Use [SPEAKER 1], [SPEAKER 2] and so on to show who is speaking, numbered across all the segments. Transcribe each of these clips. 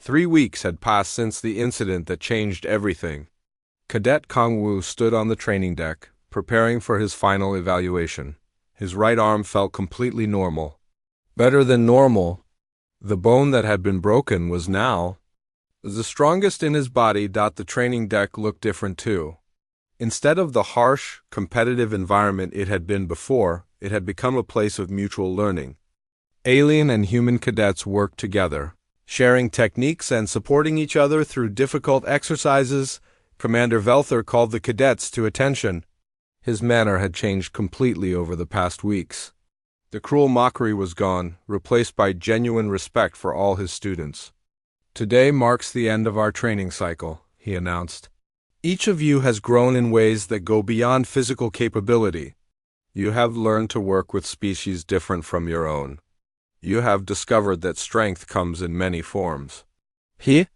[SPEAKER 1] 3 weeks had passed since the incident that changed everything. Cadet Kong-woo stood on the training deck, preparing for his final evaluation. His right arm felt completely normal. Better than normal. The bone that had been broken was now the strongest in his body. The training deck looked different too. Instead of the harsh, competitive environment it had been before, it had become a place of mutual learning. Alien and human cadets worked together, sharing techniques and supporting each other through difficult exercises. Commander Velther called the cadets to attention. His manner had changed completely over the past weeks. The cruel mockery was gone, replaced by genuine respect for all his students. "Today marks the end of our training cycle," he announced. "Each of you has grown in ways that go beyond physical capability. You have learned to work with species different from your own. You have discovered that strength comes in many forms." He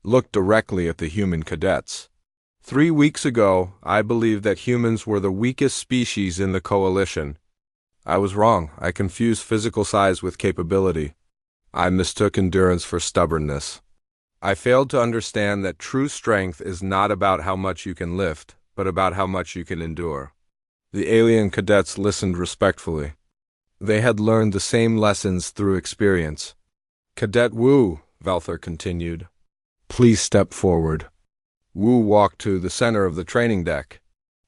[SPEAKER 1] looked directly at the human cadets. 3 weeks ago, I believed that humans were the weakest species in the coalition. I was wrong. I confused physical size with capability. I mistook endurance for stubbornness. I failed to understand that true strength is not about how much you can lift, but about how much you can endure. The alien cadets listened respectfully. They had learned the same lessons through experience. "Cadet Wu," Velther continued, "please step forward." Wu walked to the center of the training deck.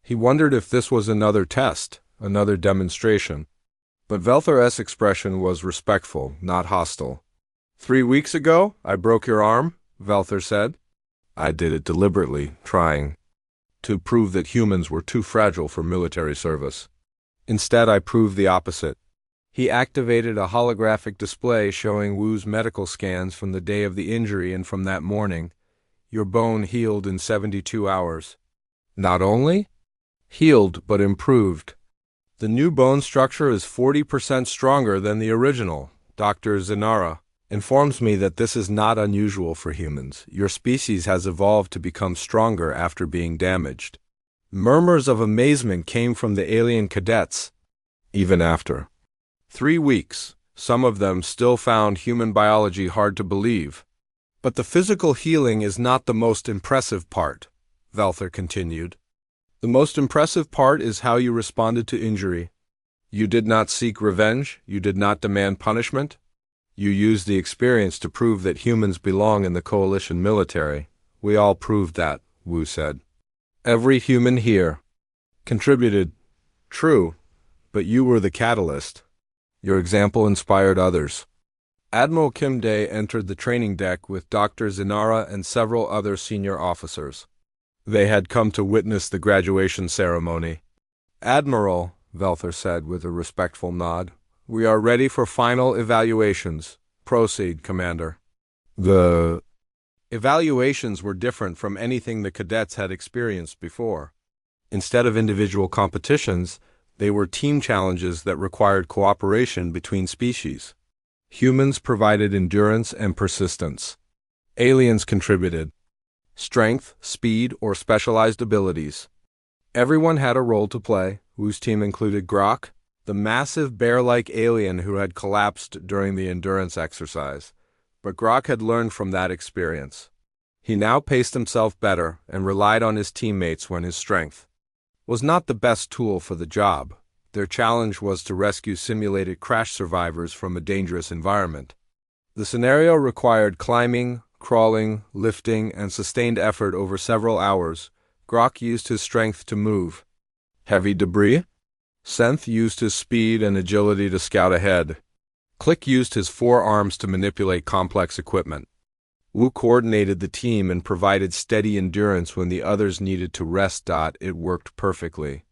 [SPEAKER 1] He wondered if this was another test, another demonstration. But Velther's expression was respectful, not hostile. 3 weeks ago, I broke your arm, Velther said. I did it deliberately, trying to prove that humans were too fragile for military service. Instead, I proved the opposite. He activated a holographic display showing Wu's medical scans from the day of the injury, and from that morning, your bone healed in 72 hours. Not only healed, but improved. The new bone structure is 40% stronger than the original. Dr. Zenara informs me that this is not unusual for humans. Your species has evolved to become stronger after being damaged. Murmurs of amazement came from the alien cadets. Even after 3 weeks, some of them still found human biology hard to believe. But the physical healing is not the most impressive part, Velther continued. The most impressive part is how you responded to injury. You did not seek revenge, you did not demand punishment. You used the experience to prove that humans belong in the coalition military. We all proved that, Wu said. Every human here contributed. True, but you were the catalyst. Your example inspired others. Admiral Kim Dae entered the training deck with Dr. Zenara and several other senior officers. They had come to witness the graduation ceremony. Admiral, Velther said with a respectful nod, we are ready for final evaluations. Proceed, Commander. The evaluations were different from anything the cadets had experienced before. Instead of individual competitions, they were team challenges that required cooperation between species. Humans provided endurance and persistence. Aliens contributed strength, speed, or specialized abilities. Everyone had a role to play, whose team included Grok, the massive bear-like alien who had collapsed during the endurance exercise. But Grok had learned from that experience. He now paced himself better and relied on his teammates when his strength was not the best tool for the job. Their challenge was to rescue simulated crash survivors from a dangerous environment. The scenario required climbing, crawling, lifting, and sustained effort over several hours. Grok used his strength to move heavy debris. Senth used his speed and agility to scout ahead. Click used his 4 arms to manipulate complex equipment. Wu coordinated the team and provided steady endurance when the others needed to rest. It worked perfectly.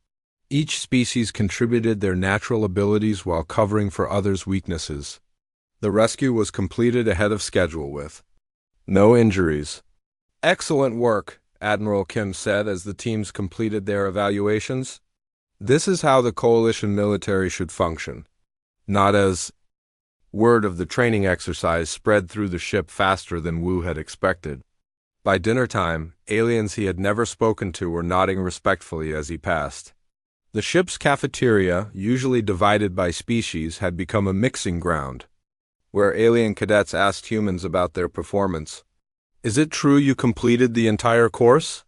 [SPEAKER 1] Each species contributed their natural abilities while covering for others' weaknesses. The rescue was completed ahead of schedule with no injuries. Excellent work, Admiral Kim said as the teams completed their evaluations. This is how the coalition military should function. Not as word of the training exercise spread through the ship faster than Wu had expected. By dinner time, aliens he had never spoken to were nodding respectfully as he passed. The ship's cafeteria, usually divided by species, had become a mixing ground. where alien cadets asked humans about their performance. "Is it true you completed the entire course?"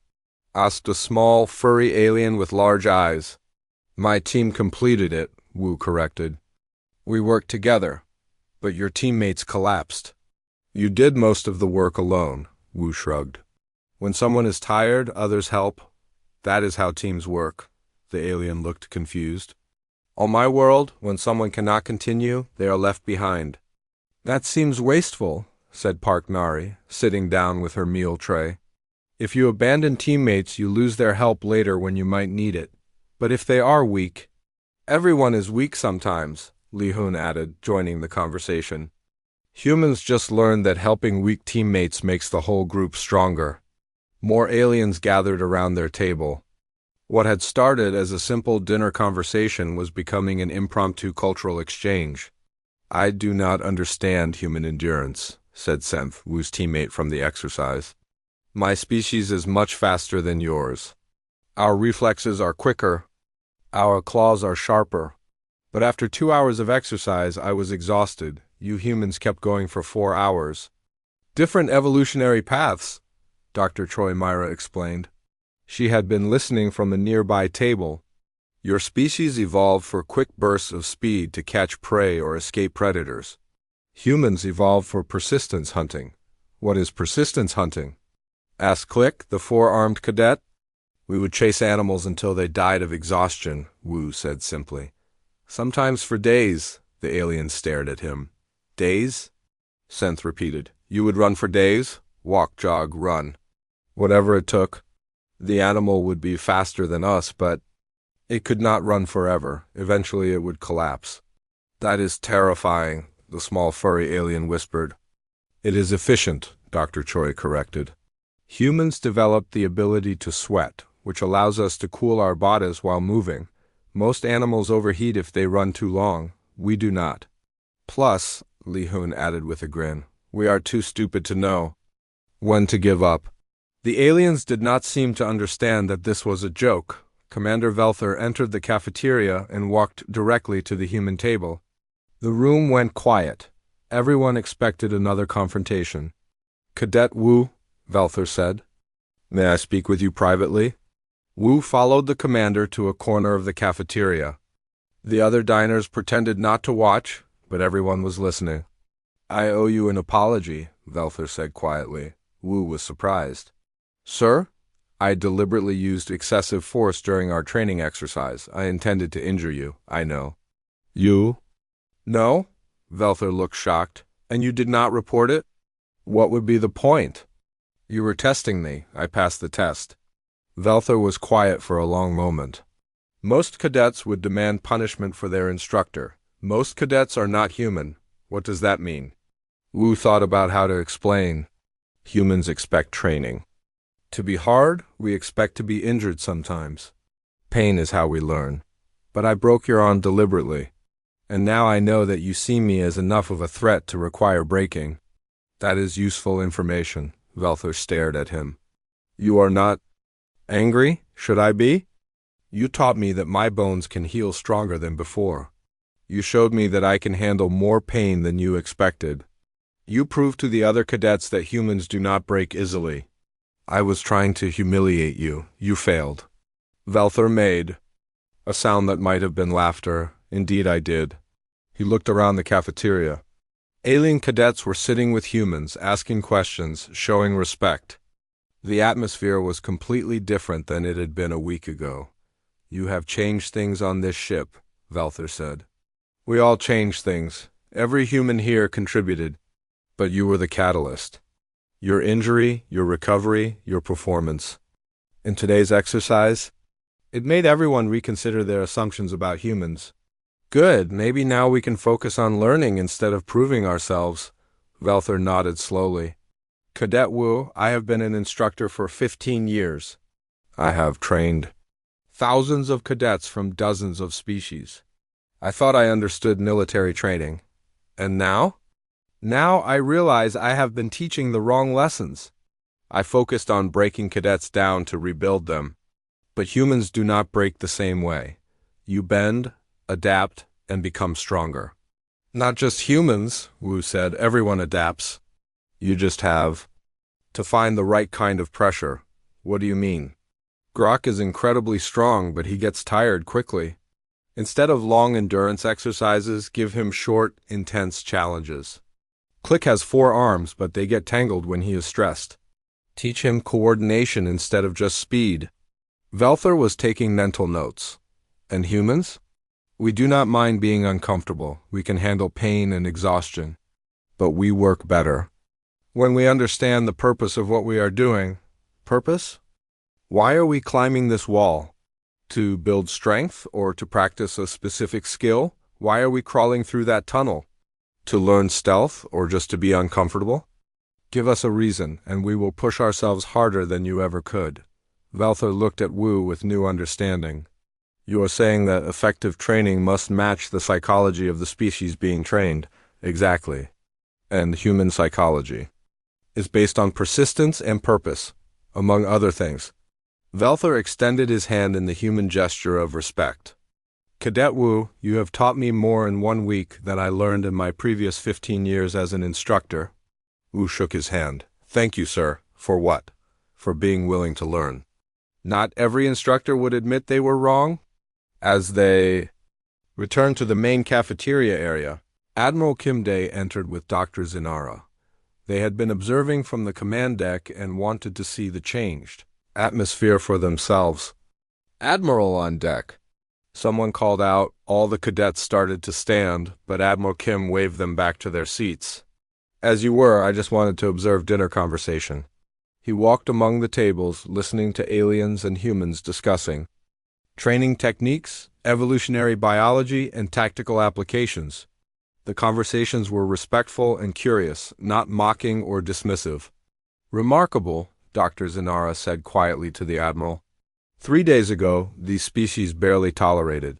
[SPEAKER 1] asked a small, furry alien with large eyes. "My team completed it," Wu corrected. "We worked together, but your teammates collapsed." "You did most of the work alone," Wu shrugged. "When someone is tired, others help. That is how teams work." The alien looked confused. "On my world, when someone cannot continue, they are left behind." "That seems wasteful," said Park Nari, sitting down with her meal tray. "If you abandon teammates, you lose their help later when you might need it. But if they are weak—" "Everyone is weak sometimes," Li Hun added, joining the conversation. "Humans just learned that helping weak teammates makes the whole group stronger." More aliens gathered around their table. What had started as a simple dinner conversation was becoming an impromptu cultural exchange. "I do not understand human endurance," said Senth, Wu's teammate from the exercise. "My species is much faster than yours. Our reflexes are quicker. Our claws are sharper. But after 2 hours of exercise, I was exhausted. You humans kept going for 4 hours." "Different evolutionary paths," Dr. Troy Myra explained. She had been listening from a nearby table. "Your species evolved for quick bursts of speed to catch prey or escape predators. Humans evolved for persistence hunting." "What is persistence hunting?" asked Click, the four-armed cadet. "We would chase animals until they died of exhaustion," Wu said simply. "Sometimes for days." The alien stared at him. "Days?" Senth repeated. "You would run for days? Walk, jog, run. Whatever it took. The animal would be faster than us, but it could not run forever. Eventually it would collapse." "That is terrifying," the small furry alien whispered. "It is efficient," Dr. Choi corrected. "Humans developed the ability to sweat, which allows us to cool our bodies while moving. Most animals overheat if they run too long. We do not. Plus," Li Hun added with a grin, "we are too stupid to know when to give up." The aliens did not seem to understand that this was a joke. Commander Velther entered the cafeteria and walked directly to the human table. The room went quiet. Everyone expected another confrontation. "Cadet Wu," Velther said, "may I speak with you privately?" Wu followed the commander to a corner of the cafeteria. The other diners pretended not to watch, but everyone was listening. "I owe you an apology," Velther said quietly. Wu was surprised. "Sir? I deliberately used excessive force during our training exercise. I intended to injure you, I know." "You?" "No?" Velther looked shocked. "And you did not report it?" "What would be the point?" "You were testing me. I passed the test." Velther was quiet for a long moment. "Most cadets would demand punishment for their instructor. Most cadets are not human. What does that mean?" Wu thought about how to explain. "Humans expect training to be hard. We expect to be injured sometimes. Pain is how we learn. But I broke your arm deliberately. And now I know that you see me as enough of a threat to require breaking." "That is useful information." Velther stared at him. "You are not angry? Should I be? You taught me that my bones can heal stronger than before. You showed me that I can handle more pain than you expected. You proved to the other cadets that humans do not break easily. I was trying to humiliate you. You failed." Velther made a sound that might have been laughter. "Indeed I did." He looked around the cafeteria. Alien cadets were sitting with humans, asking questions, showing respect. The atmosphere was completely different than it had been a week ago. "You have changed things on this ship," Velther said. "We all changed things. Every human here contributed. But you were the catalyst. Your injury, your recovery, your performance. In today's exercise, it made everyone reconsider their assumptions about humans." "Good, maybe now we can focus on learning instead of proving ourselves." Velther nodded slowly. "Cadet Wu, I have been an instructor for 15 years. I have trained thousands of cadets from dozens of species. I thought I understood military training. And now? Now I realize I have been teaching the wrong lessons. I focused on breaking cadets down to rebuild them. But humans do not break the same way. You bend, adapt, and become stronger. Not just humans, Wu said. Everyone adapts. You just have to find the right kind of pressure. What do you mean? Grok is incredibly strong, but he gets tired quickly. Instead of long endurance exercises, give him short, intense challenges. Click has 4 arms, but they get tangled when he is stressed. Teach him coordination instead of just speed. Velther was taking mental notes. And humans? We do not mind being uncomfortable. We can handle pain and exhaustion. But we work better when we understand the purpose of what we are doing. Purpose? Why are we climbing this wall? To build strength or to practice a specific skill? Why are we crawling through that tunnel? To learn stealth or just to be uncomfortable? Give us a reason, and we will push ourselves harder than you ever could. Velther looked at Wu with new understanding. You are saying that effective training must match the psychology of the species being trained. Exactly. And human psychology is based on persistence and purpose, among other things. Velther extended his hand in the human gesture of respect. Cadet Wu, you have taught me more in 1 week than I learned in my previous 15 years as an instructor. Wu shook his hand. Thank you, sir. For what? For being willing to learn. Not every instructor would admit they were wrong. As they returned to the main cafeteria area, Admiral Kimday entered with Dr. Zinara. They had been observing from the command deck and wanted to see the changed atmosphere for themselves. Admiral on deck. Someone called out. All the cadets started to stand, but Admiral Kim waved them back to their seats. As you were, I just wanted to observe dinner conversation. He walked among the tables, listening to aliens and humans discussing training techniques, evolutionary biology, and tactical applications. The conversations were respectful and curious, not mocking or dismissive. Remarkable, Dr. Zinara said quietly to the Admiral. 3 days ago, these species barely tolerated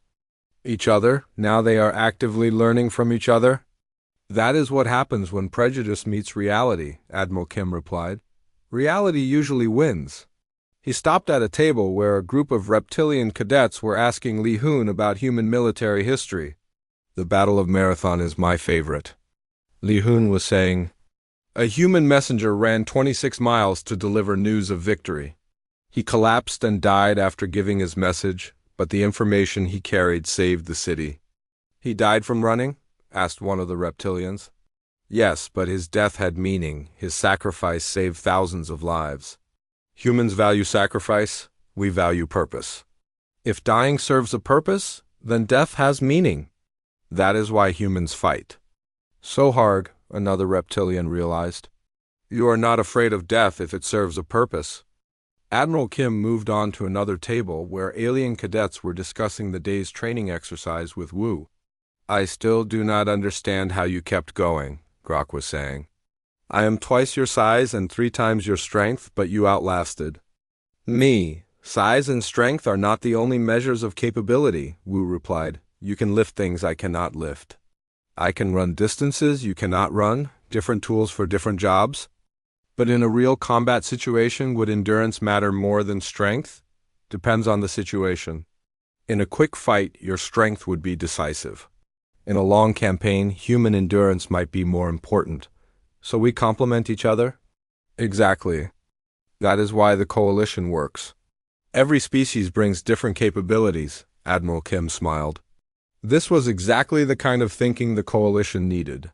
[SPEAKER 1] each other. Now they are actively learning from each other. That is what happens when prejudice meets reality, Admiral Kim replied. Reality usually wins. He stopped at a table where a group of reptilian cadets were asking Li Hun about human military history. The Battle of Marathon is my favorite. Li Hun was saying, a human messenger ran 26 miles to deliver news of victory. He collapsed and died after giving his message, but the information he carried saved the city. He died from running? Asked one of the reptilians. Yes, but his death had meaning. His sacrifice saved thousands of lives. Humans value sacrifice, we value purpose. If dying serves a purpose, then death has meaning. That is why humans fight. Soharg, another reptilian realized. You are not afraid of death if it serves a purpose. Admiral Kim moved on to another table where alien cadets were discussing the day's training exercise with Wu. I still do not understand how you kept going, Grok was saying. I am twice your size and 3 times your strength, but you outlasted me. Size and strength are not the only measures of capability, Wu replied. You can lift things I cannot lift. I can run distances you cannot run, different tools for different jobs. But in a real combat situation, would endurance matter more than strength? Depends on the situation. In a quick fight, your strength would be decisive. In a long campaign, human endurance might be more important. So we complement each other? Exactly. That is why the coalition works. Every species brings different capabilities, Admiral Kim smiled. This was exactly the kind of thinking the coalition needed.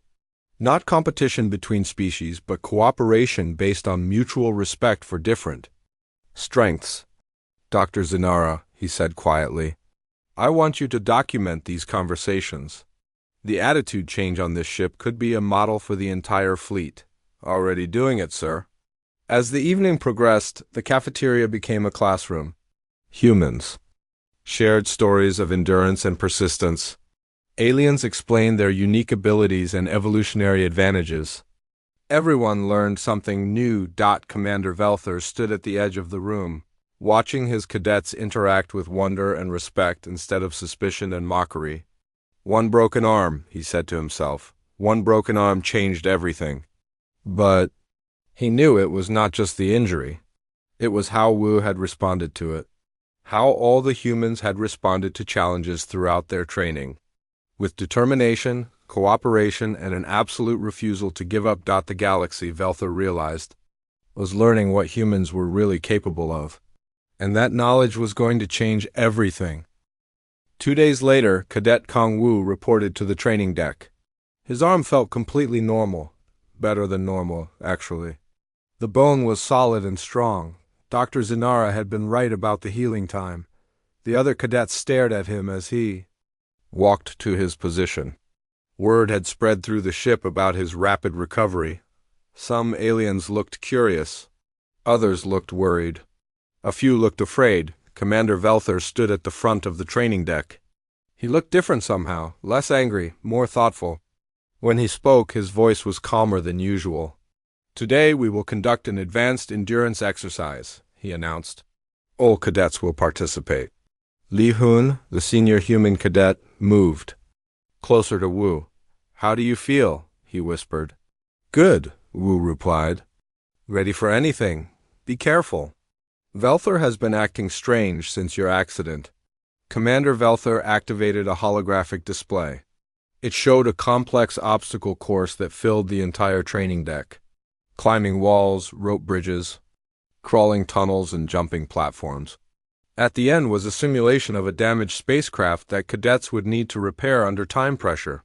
[SPEAKER 1] Not competition between species, but cooperation based on mutual respect for different strengths. Dr. Zinara, he said quietly, I want you to document these conversations. The attitude change on this ship could be a model for the entire fleet. Already doing it, sir. As the evening progressed, the cafeteria became a classroom. Humans shared stories of endurance and persistence. Aliens explained their unique abilities and evolutionary advantages. Everyone learned something new. Commander Velther stood at the edge of the room, watching his cadets interact with wonder and respect instead of suspicion and mockery. 1 broken arm, he said to himself. 1 broken arm changed everything. But he knew it was not just the injury. It was how Wu had responded to it. How all the humans had responded to challenges throughout their training. With determination, cooperation, and an absolute refusal to give up. The galaxy, Velther realized, was learning what humans were really capable of. And that knowledge was going to change everything. 2 days later, Cadet Kong Wu reported to the training deck. His arm felt completely normal. Better than normal, actually. The bone was solid and strong. Dr. Zinara had been right about the healing time. The other cadets stared at him as he walked to his position. Word had spread through the ship about his rapid recovery. Some aliens looked curious. Others looked worried. A few looked afraid. Commander Velther stood at the front of the training deck. He looked different somehow, less angry, more thoughtful. When he spoke, his voice was calmer than usual. "Today we will conduct an advanced endurance exercise," he announced. "All cadets will participate." Li Hun, the senior human cadet, moved closer to Wu. "How do you feel?" he whispered. "Good," Wu replied. "Ready for anything. Be careful. Velther has been acting strange since your accident." Commander Velther activated a holographic display. It showed a complex obstacle course that filled the entire training deck. Climbing walls, rope bridges, crawling tunnels, and jumping platforms. At the end was a simulation of a damaged spacecraft that cadets would need to repair under time pressure.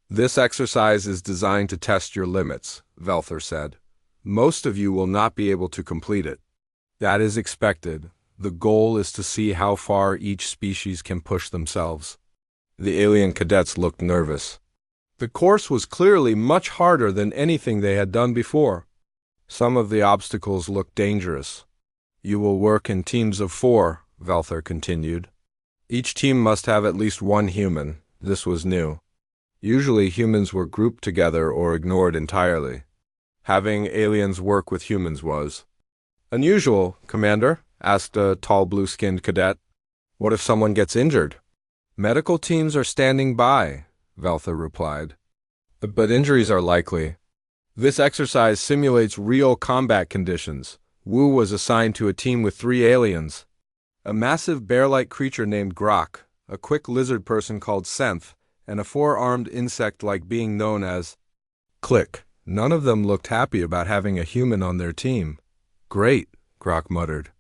[SPEAKER 1] "This exercise is designed to test your limits," Velther said. "Most of you will not be able to complete it. That is expected. The goal is to see how far each species can push themselves." The alien cadets looked nervous. The course was clearly much harder than anything they had done before. Some of the obstacles looked dangerous. "You will work in teams of 4, Velther continued. "Each team must have at least one human." This was new. Usually humans were grouped together or ignored entirely. Having aliens work with humans was unusual. "Commander," asked a tall blue-skinned cadet, "what if someone gets injured?" "Medical teams are standing by," Velther replied. "But injuries are likely. This exercise simulates real combat conditions." Wu was assigned to a team with 3 aliens. A massive bear-like creature named Grok, a quick lizard person called Senth, and a 4-armed insect-like being known as Click. None of them looked happy about having a human on their team. "Great," Grok muttered.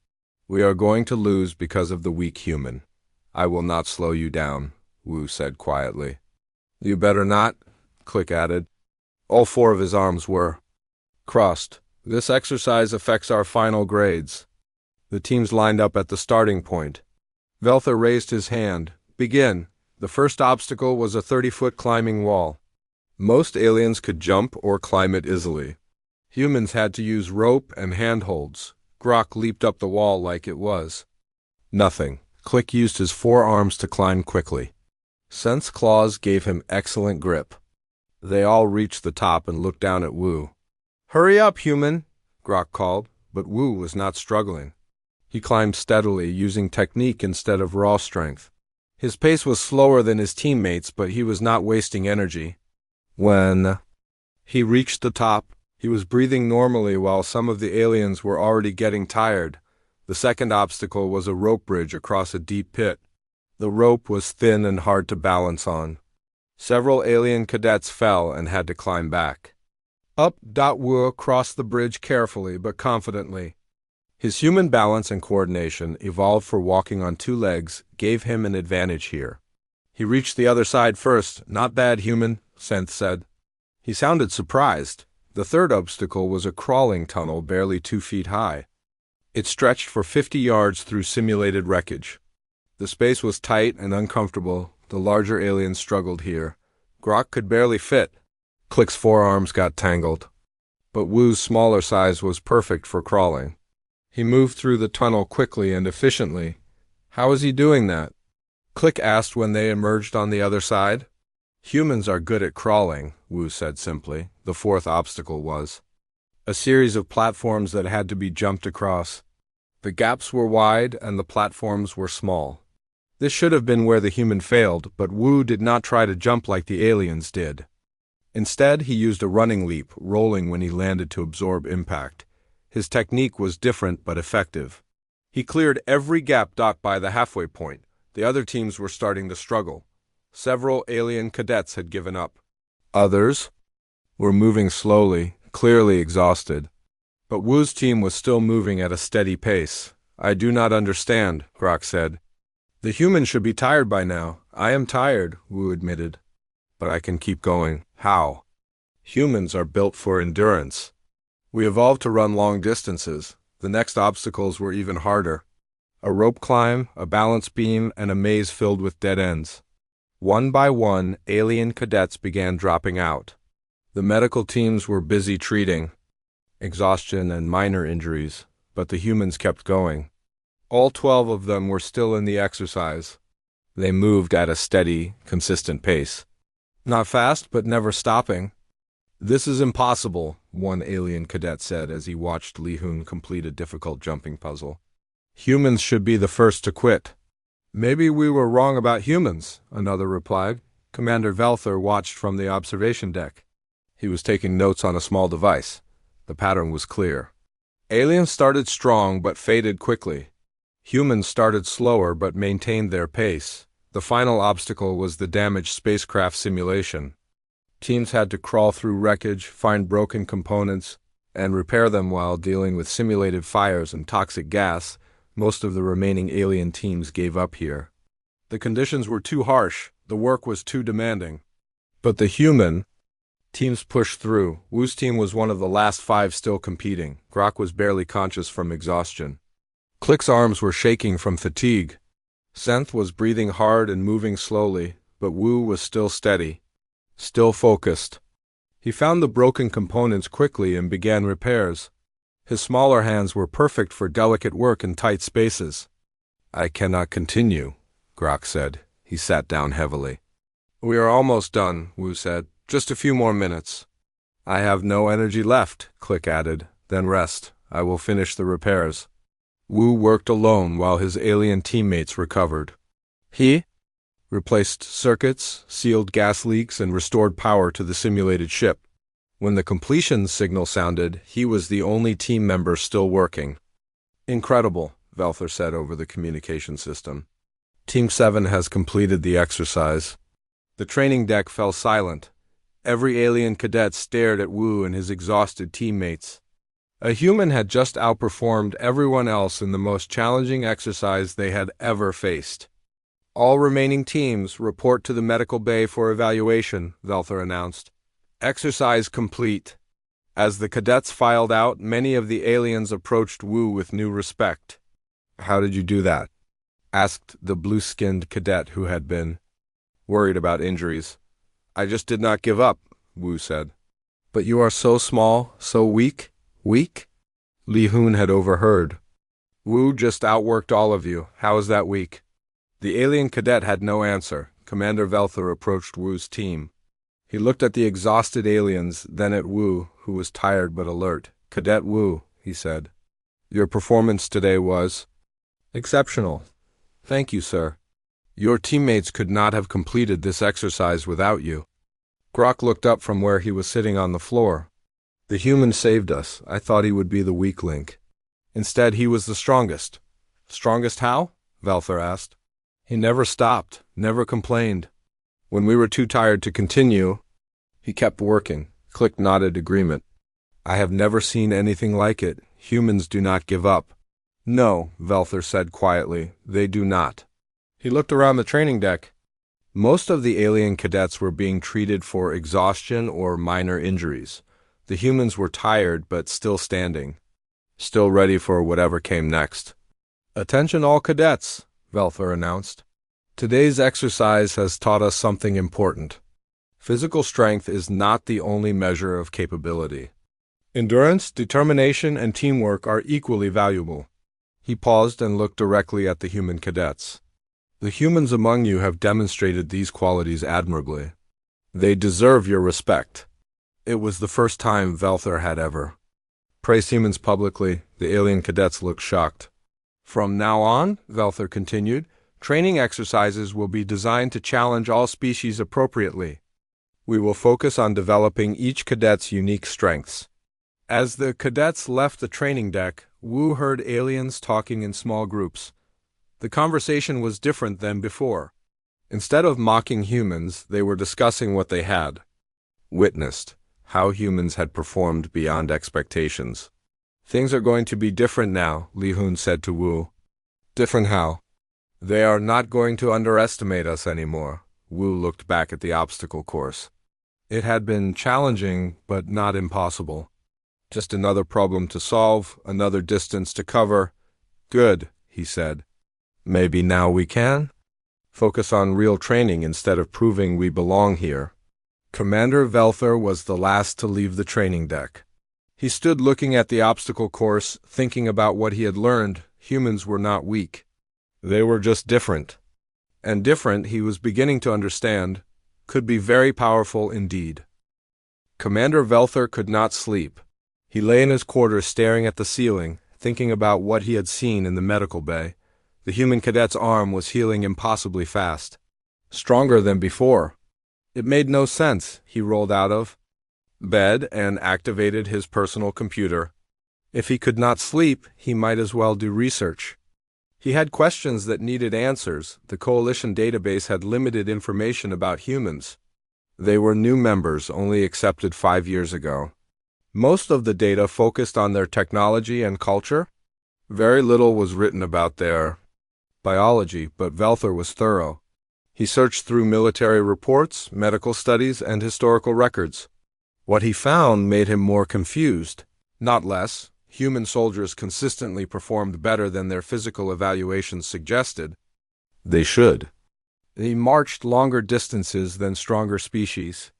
[SPEAKER 1] "We are going to lose because of the weak human. I will not slow you down," Wu said quietly. "You better not," Click added. All 4 of his arms were crossed. "This exercise affects our final grades." The teams lined up at the starting point. Velther raised his hand. "Begin." The first obstacle was a 30-foot climbing wall. Most aliens could jump or climb it easily. Humans had to use rope and handholds. Grok leaped up the wall like it was nothing. Click used his 4 arms to climb quickly. Senth's claws gave him excellent grip. They all reached the top and looked down at Wu. "Hurry up, human," Grok called, but Wu was not struggling. He climbed steadily, using technique instead of raw strength. His pace was slower than his teammates, but he was not wasting energy. When he reached the top, he was breathing normally while some of the aliens were already getting tired. The second obstacle was a rope bridge across a deep pit. The rope was thin and hard to balance on. Several alien cadets fell and had to climb back. Wu crossed the bridge carefully but confidently. His human balance and coordination, evolved for walking on 2 legs, gave him an advantage here. He reached the other side first. "Not bad, human," Senth said. He sounded surprised. The third obstacle was a crawling tunnel barely 2 feet high. It stretched for 50 yards through simulated wreckage. The space was tight and uncomfortable. The larger aliens struggled here. Grok could barely fit. Click's 4 arms got tangled. But Wu's smaller size was perfect for crawling. He moved through the tunnel quickly and efficiently. "How is he doing that?" Click asked when they emerged on the other side. "Humans are good at crawling," Wu said simply. The 4th obstacle was a series of platforms that had to be jumped across. The gaps were wide and the platforms were small. This should have been where the human failed, but Wu did not try to jump like the aliens did. Instead, he used a running leap, rolling when he landed to absorb impact. His technique was different but effective. He cleared every gap by the halfway point. The other teams were starting to struggle. Several alien cadets had given up. Others were moving slowly, clearly exhausted. But Wu's team was still moving at a steady pace. I do not understand, Grok said. The humans should be tired by now. I am tired, Wu admitted. But I can keep going. How? Humans are built for endurance. We evolved to run long distances. The next obstacles were even harder. A rope climb, a balance beam, and a maze filled with dead ends. One by one, alien cadets began dropping out. The medical teams were busy treating exhaustion and minor injuries, but the humans kept going. All 12 of them were still in the exercise. They moved at a steady, consistent pace. Not fast, but never stopping. This is impossible, one alien cadet said as he watched Li-Hun complete a difficult jumping puzzle. Humans should be the first to quit. Maybe we were wrong about humans, another replied. Commander Velther watched from the observation deck. He was taking notes on a small device. The pattern was clear. Aliens started strong but faded quickly. Humans started slower but maintained their pace. The final obstacle was the damaged spacecraft simulation. Teams had to crawl through wreckage, find broken components, and repair them while dealing with simulated fires and toxic gas. Most of the remaining alien teams gave up here. The conditions were too harsh, the work was too demanding. But the human teams pushed through. Wu's team was one of the last 5 still competing. Grok was barely conscious from exhaustion. Click's arms were shaking from fatigue. Senth was breathing hard and moving slowly, but Wu was still steady, still focused. He found the broken components quickly and began repairs. His smaller hands were perfect for delicate work in tight spaces. I cannot continue, Grok said. He sat down heavily. We are almost done, Wu said. Just a few more minutes. I have no energy left, Click added. Then rest. I will finish the repairs. Wu worked alone while his alien teammates recovered. He replaced circuits, sealed gas leaks, and restored power to the simulated ship. When the completion signal sounded, he was the only team member still working. Incredible, Velther said over the communication system. Team 7 has completed the exercise. The training deck fell silent. Every alien cadet stared at Wu and his exhausted teammates. A human had just outperformed everyone else in the most challenging exercise they had ever faced. All remaining teams report to the medical bay for evaluation, Velther announced. Exercise complete. As the cadets filed out, many of the aliens approached Wu with new respect. How did you do that? Asked the blue-skinned cadet who had been worried about injuries. I just did not give up, Wu said. But you are so small, so weak. Weak? Li-Hun had overheard. Wu just outworked all of you. How is that weak? The alien cadet had no answer. Commander Velther approached Wu's team. He looked at the exhausted aliens, then at Wu, who was tired but alert. Cadet Wu, he said. Your performance today was exceptional. Thank you, sir. Your teammates could not have completed this exercise without you. Grok looked up from where he was sitting on the floor. The human saved us. I thought he would be the weak link. Instead, he was the strongest. Strongest how? Velther asked. He never stopped, never complained. When we were too tired to continue, he kept working. Click nodded agreement. I have never seen anything like it. Humans do not give up. No, Velther said quietly, they do not. He looked around the training deck. Most of the alien cadets were being treated for exhaustion or minor injuries. The humans were tired but still standing, still ready for whatever came next. Attention all cadets, Velther announced. Today's exercise has taught us something important. Physical strength is not the only measure of capability. Endurance, determination, and teamwork are equally valuable. He paused and looked directly at the human cadets. The humans among you have demonstrated these qualities admirably. They deserve your respect. It was the first time Velther had ever praised humans publicly. The alien cadets looked shocked. From now on, Velther continued, training exercises will be designed to challenge all species appropriately. We will focus on developing each cadet's unique strengths. As the cadets left the training deck, Wu heard aliens talking in small groups. The conversation was different than before. Instead of mocking humans, they were discussing what they had. witnessed how humans had performed beyond expectations. Things are going to be different now, Li Hun said to Wu. Different how? They are not going to underestimate us anymore. Wu looked back at the obstacle course. It had been challenging, but not impossible. Just another problem to solve, another distance to cover. Good, he said. Maybe now we can? Focus on real training instead of proving we belong here. Commander Velther was the last to leave the training deck. He stood looking at the obstacle course, thinking about what he had learned. Humans were not weak. They were just different. And different, he was beginning to understand, could be very powerful indeed. Commander Velther could not sleep. He lay in his quarters staring at the ceiling, thinking about what he had seen in the medical bay. The human cadet's arm was healing impossibly fast. Stronger than before. It made no sense. He rolled out of bed and activated his personal computer. If he could not sleep, he might as well do research. He had questions that needed answers. The Coalition database had limited information about humans. They were new members, only accepted 5 years ago. Most of the data focused on their technology and culture. Very little was written about their biology, but Velther was thorough. He searched through military reports, medical studies, and historical records. What he found made him more confused, not less. Human soldiers consistently performed better than their physical evaluations suggested. They should. They marched longer distances than stronger species.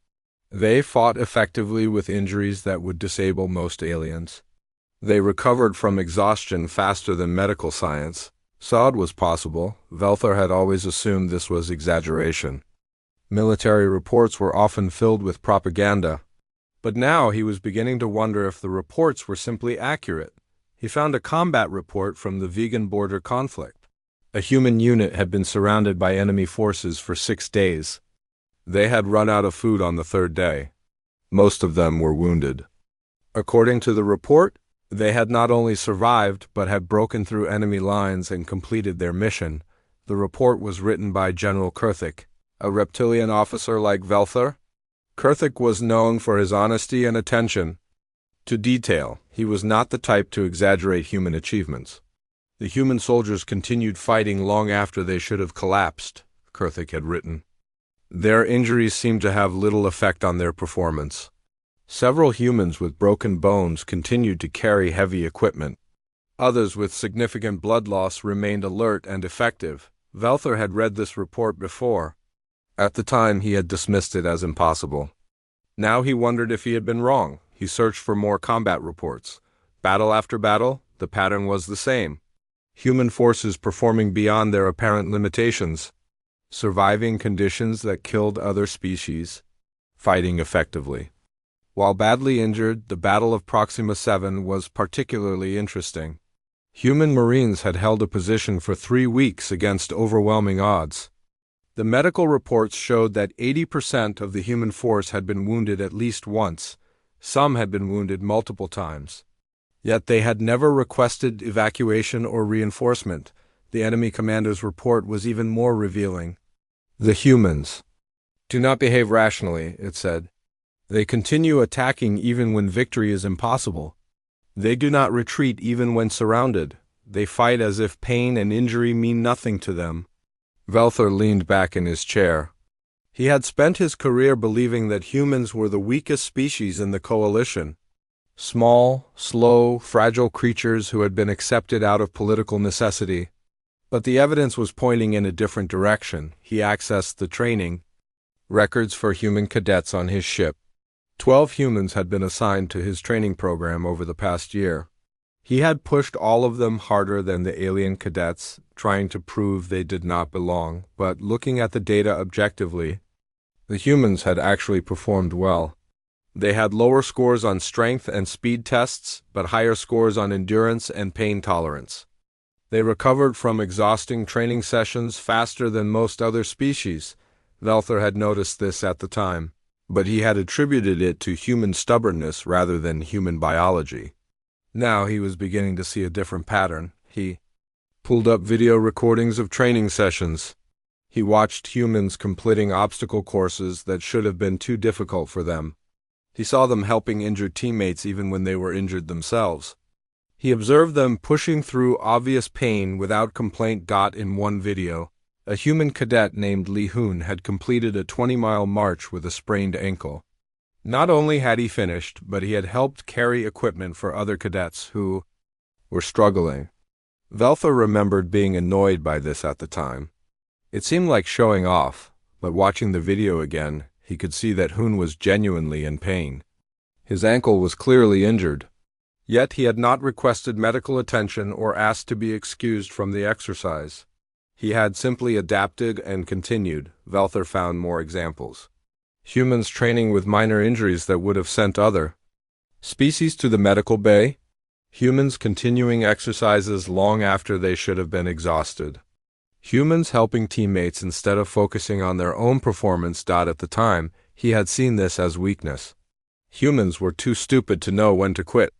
[SPEAKER 1] They fought effectively with injuries that would disable most aliens. They recovered from exhaustion faster than medical science. Saw it was possible. Velther had always assumed this was exaggeration. Military reports were often filled with propaganda. But now he was beginning to wonder if the reports were simply accurate. He found a combat report from the vegan border conflict. A human unit had been surrounded by enemy forces for 6 days. They had run out of food on the 3rd day. Most of them were wounded. According to the report, they had not only survived but had broken through enemy lines and completed their mission. The report was written by General Kurthik, a reptilian officer like Velther. Kurthik was known for his honesty and attention to detail. He was not the type to exaggerate human achievements. The human soldiers continued fighting long after they should have collapsed, Kurthik had written. Their injuries seemed to have little effect on their performance. Several humans with broken bones continued to carry heavy equipment. Others with significant blood loss remained alert and effective. Velther had read this report before. At the time, he had dismissed it as impossible. Now he wondered if he had been wrong. He searched for more combat reports. Battle after battle, the pattern was the same. Human forces performing beyond their apparent limitations. Surviving conditions that killed other species. Fighting effectively. While badly injured, the Battle of Proxima 7 was particularly interesting. Human Marines had held a position for 3 weeks against overwhelming odds. The medical reports showed that 80% of the human force had been wounded at least once. Some had been wounded multiple times. Yet they had never requested evacuation or reinforcement. The enemy commander's report was even more revealing. The humans do not behave rationally, it said. They continue attacking even when victory is impossible. They do not retreat even when surrounded. They fight as if pain and injury mean nothing to them. Velther leaned back in his chair. He had spent his career believing that humans were the weakest species in the Coalition. Small, slow, fragile creatures who had been accepted out of political necessity. But the evidence was pointing in a different direction. He accessed the training records for human cadets on his ship. 12 humans had been assigned to his training program over the past year. He had pushed all of them harder than the alien cadets, trying to prove they did not belong, but looking at the data objectively, the humans had actually performed well. They had lower scores on strength and speed tests, but higher scores on endurance and pain tolerance. They recovered from exhausting training sessions faster than most other species. Velther had noticed this at the time, but he had attributed it to human stubbornness rather than human biology. Now he was beginning to see a different pattern. He pulled up video recordings of training sessions. He watched humans completing obstacle courses that should have been too difficult for them. He saw them helping injured teammates even when they were injured themselves. He observed them pushing through obvious pain without complaint. In one video, a human cadet named Li Hun had completed a 20-mile march with a sprained ankle. Not only had he finished, but he had helped carry equipment for other cadets who were struggling. Velther remembered being annoyed by this at the time. It seemed like showing off, but watching the video again, he could see that Hun was genuinely in pain. His ankle was clearly injured. Yet he had not requested medical attention or asked to be excused from the exercise. He had simply adapted and continued. Velther found more examples. Humans training with minor injuries that would have sent other species to the medical bay. Humans continuing exercises long after they should have been exhausted. Humans helping teammates instead of focusing on their own performance. At the time, he had seen this as weakness. Humans were too stupid to know when to quit,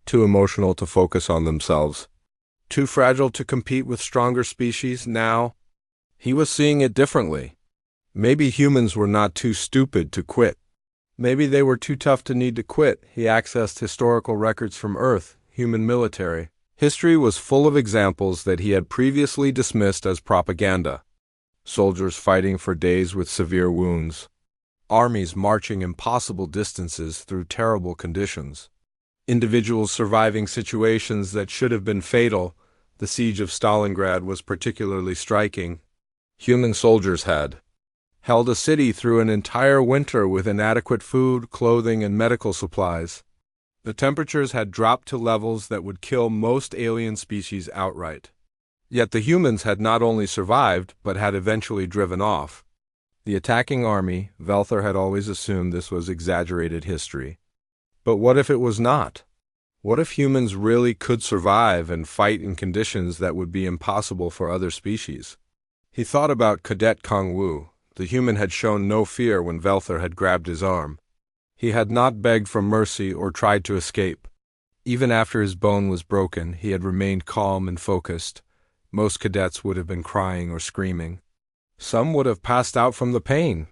[SPEAKER 1] too emotional to focus on themselves, too fragile to compete with stronger species. Now, he was seeing it differently. Maybe humans were not too stupid to quit. Maybe they were too tough to need to quit. He accessed historical records from Earth, human military. History was full of examples that he had previously dismissed as propaganda. Soldiers fighting for days with severe wounds. Armies marching impossible distances through terrible conditions. Individuals surviving situations that should have been fatal. The siege of Stalingrad was particularly striking. Human soldiers had held a city through an entire winter with inadequate food, clothing, and medical supplies. The temperatures had dropped to levels that would kill most alien species outright. Yet the humans had not only survived, but had eventually driven off. The attacking army, Velther had always assumed this was exaggerated history. But what if it was not? What if humans really could survive and fight in conditions that would be impossible for other species? He thought about Cadet Kong Wu. The human had shown no fear when Velther had grabbed his arm. He had not begged for mercy or tried to escape. Even after his bone was broken, he had remained calm and focused. Most cadets would have been crying or screaming. Some would have passed out from the pain.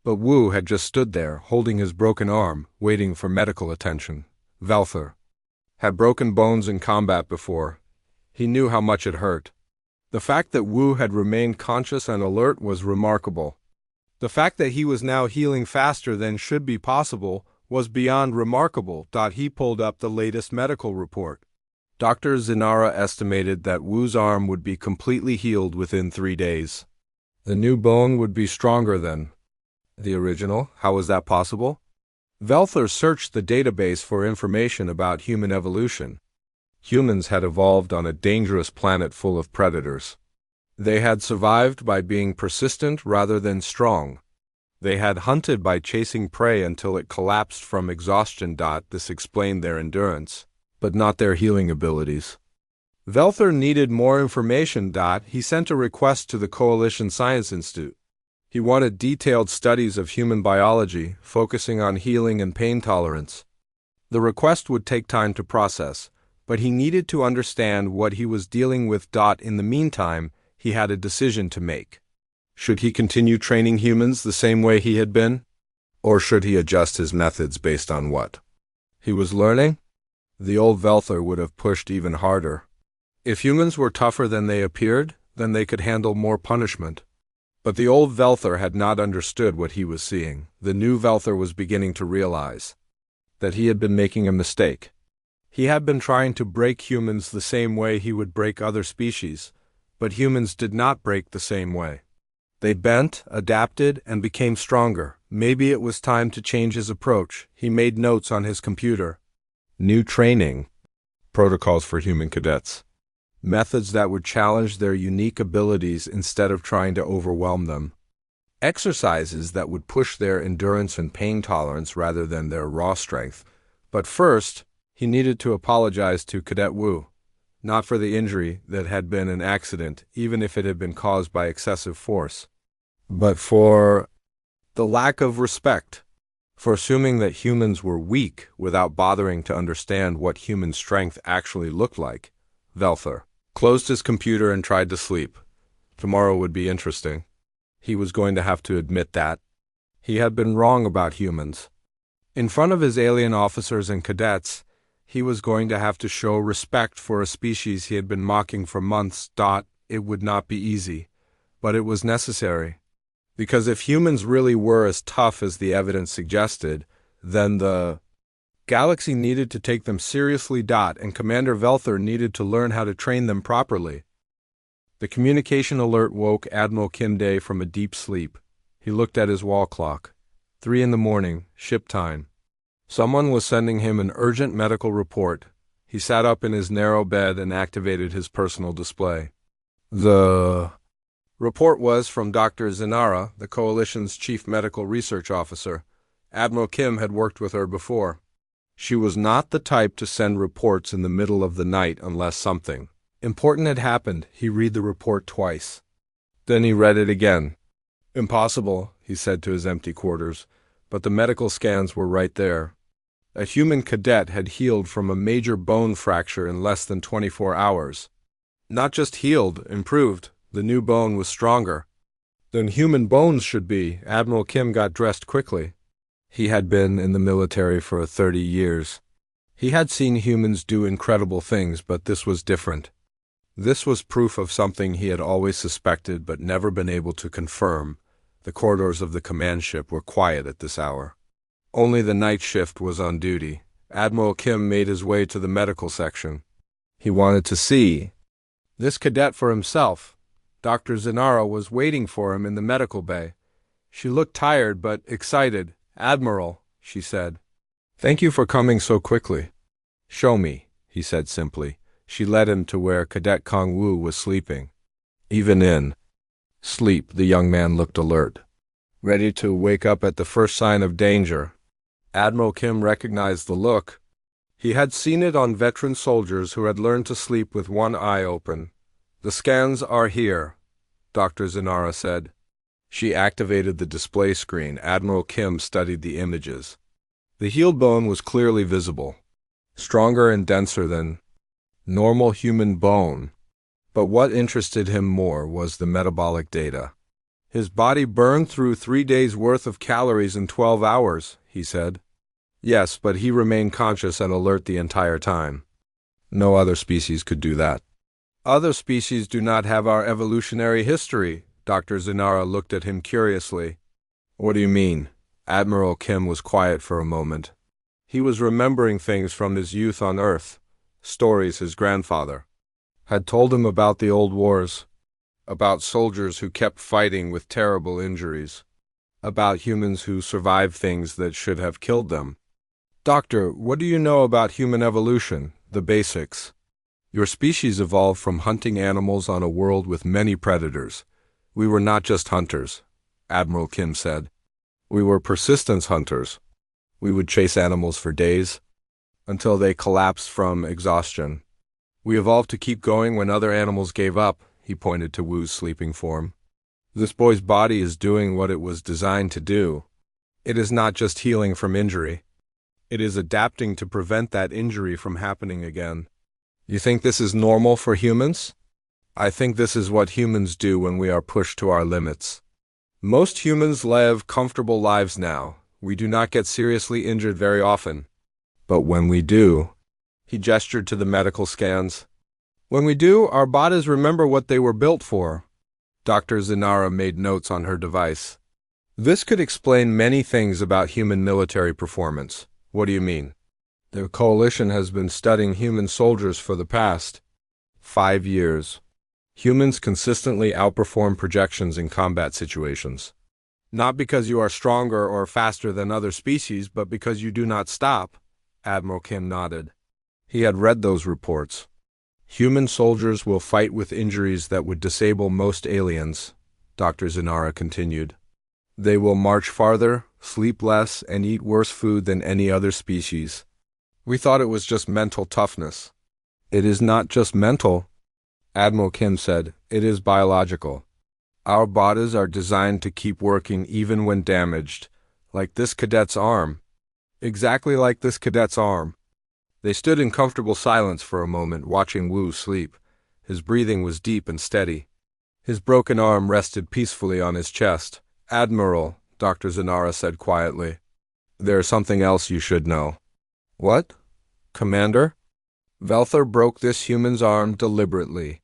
[SPEAKER 1] But Wu had just stood there, holding his broken arm, waiting for medical attention. Velther had broken bones in combat before. He knew how much it hurt. The fact that Wu had remained conscious and alert was remarkable. The fact that he was now healing faster than should be possible was beyond remarkable. He pulled up the latest medical report. Dr. Zinara estimated that Wu's arm would be completely healed within 3 days. The new bone would be stronger than the original. How was that possible? Velther searched the database for information about human evolution. Humans had evolved on a dangerous planet full of predators. They had survived by being persistent rather than strong. They had hunted by chasing prey until it collapsed from exhaustion. This explained their endurance, but not their healing abilities. Velther needed more information. He sent a request to the Coalition Science Institute. He wanted detailed studies of human biology, focusing on healing and pain tolerance. The request would take time to process, but he needed to understand what he was dealing with. In the meantime, he had a decision to make. Should he continue training humans the same way he had been? Or should he adjust his methods based on what he was learning? The old Velther would have pushed even harder. If humans were tougher than they appeared, then they could handle more punishment. But the old Velther had not understood what he was seeing. The new Velther was beginning to realize that he had been making a mistake. He had been trying to break humans the same way he would break other species, but humans did not break the same way. They bent, adapted, and became stronger. Maybe it was time to change his approach. He made notes on his computer. New training protocols for human cadets. Methods that would challenge their unique abilities instead of trying to overwhelm them. Exercises that would push their endurance and pain tolerance rather than their raw strength. But first, he needed to apologize to Cadet Wu. Not for the injury that had been an accident, even if it had been caused by excessive force, but for the lack of respect, for assuming that humans were weak without bothering to understand what human strength actually looked like. Velther closed his computer and tried to sleep. Tomorrow would be interesting. He was going to have to admit that he had been wrong about humans. In front of his alien officers and cadets, he was going to have to show respect for a species he had been mocking for months. It would not be easy, but it was necessary. Because if humans really were as tough as the evidence suggested, then the galaxy needed to take them seriously. And Commander Velther needed to learn how to train them properly. The communication alert woke Admiral Kim Day from a deep sleep. He looked at his wall clock. 3 a.m, ship time. Someone was sending him an urgent medical report. He sat up in his narrow bed and activated his personal display. The report was from Dr. Zinara, the Coalition's chief medical research officer. Admiral Kim had worked with her before. She was not the type to send reports in the middle of the night unless something important had happened. He read the report twice. Then he read it again. Impossible, he said to his empty quarters, but the medical scans were right there. A human cadet had healed from a major bone fracture in less than 24 hours. Not just healed, improved. The new bone was stronger than human bones should be. Admiral Kim got dressed quickly. He had been in the military for 30 years. He had seen humans do incredible things, but this was different. This was proof of something he had always suspected but never been able to confirm. The corridors of the command ship were quiet at this hour. Only the night shift was on duty. Admiral Kim made his way to the medical section. He wanted to see this cadet for himself. Dr. Zinara was waiting for him in the medical bay. She looked tired but excited. "Admiral," she said. "Thank you for coming so quickly." "Show me," he said simply. She led him to where Cadet Kong Wu was sleeping. Even in sleep, the young man looked alert, ready to wake up at the first sign of danger. Admiral Kim recognized the look. He had seen it on veteran soldiers who had learned to sleep with one eye open. "The scans are here," Dr. Zinara said. She activated the display screen. Admiral Kim studied the images. The healed bone was clearly visible, stronger and denser than normal human bone. But what interested him more was the metabolic data. His body burned through 3 days' worth of calories in 12 hours, he said. Yes, but he remained conscious and alert the entire time. No other species could do that. Other species do not have our evolutionary history. Dr. Zinara looked at him curiously. What do you mean? Admiral Kim was quiet for a moment. He was remembering things from his youth on Earth, stories his grandfather had told him about the old wars, about soldiers who kept fighting with terrible injuries, about humans who survived things that should have killed them. Doctor, what do you know about human evolution, the basics? Your species evolved from hunting animals on a world with many predators. We were not just hunters, Admiral Kim said. We were persistence hunters. We would chase animals for days, until they collapsed from exhaustion. We evolved to keep going when other animals gave up, he pointed to Wu's sleeping form. This boy's body is doing what it was designed to do. It is not just healing from injury. It is adapting to prevent that injury from happening again. You think this is normal for humans? I think this is what humans do when we are pushed to our limits. Most humans live comfortable lives now. We do not get seriously injured very often. But when we do, he gestured to the medical scans. When we do, our bodies remember what they were built for. Dr. Zinara made notes on her device. This could explain many things about human military performance. What do you mean? The Coalition has been studying human soldiers for the past 5 years. Humans consistently outperform projections in combat situations. Not because you are stronger or faster than other species, but because you do not stop. Admiral Kim nodded. He had read those reports. Human soldiers will fight with injuries that would disable most aliens, Dr. Zinara continued. They will march farther, sleep less, and eat worse food than any other species. We thought it was just mental toughness. It is not just mental, Admiral Kim said. It is biological. Our bodies are designed to keep working even when damaged, like this cadet's arm. Exactly like this cadet's arm. They stood in comfortable silence for a moment, watching Wu sleep. His breathing was deep and steady. His broken arm rested peacefully on his chest. Admiral, Dr. Zinara said quietly. There's something else you should know. What? Commander? Velther broke this human's arm deliberately.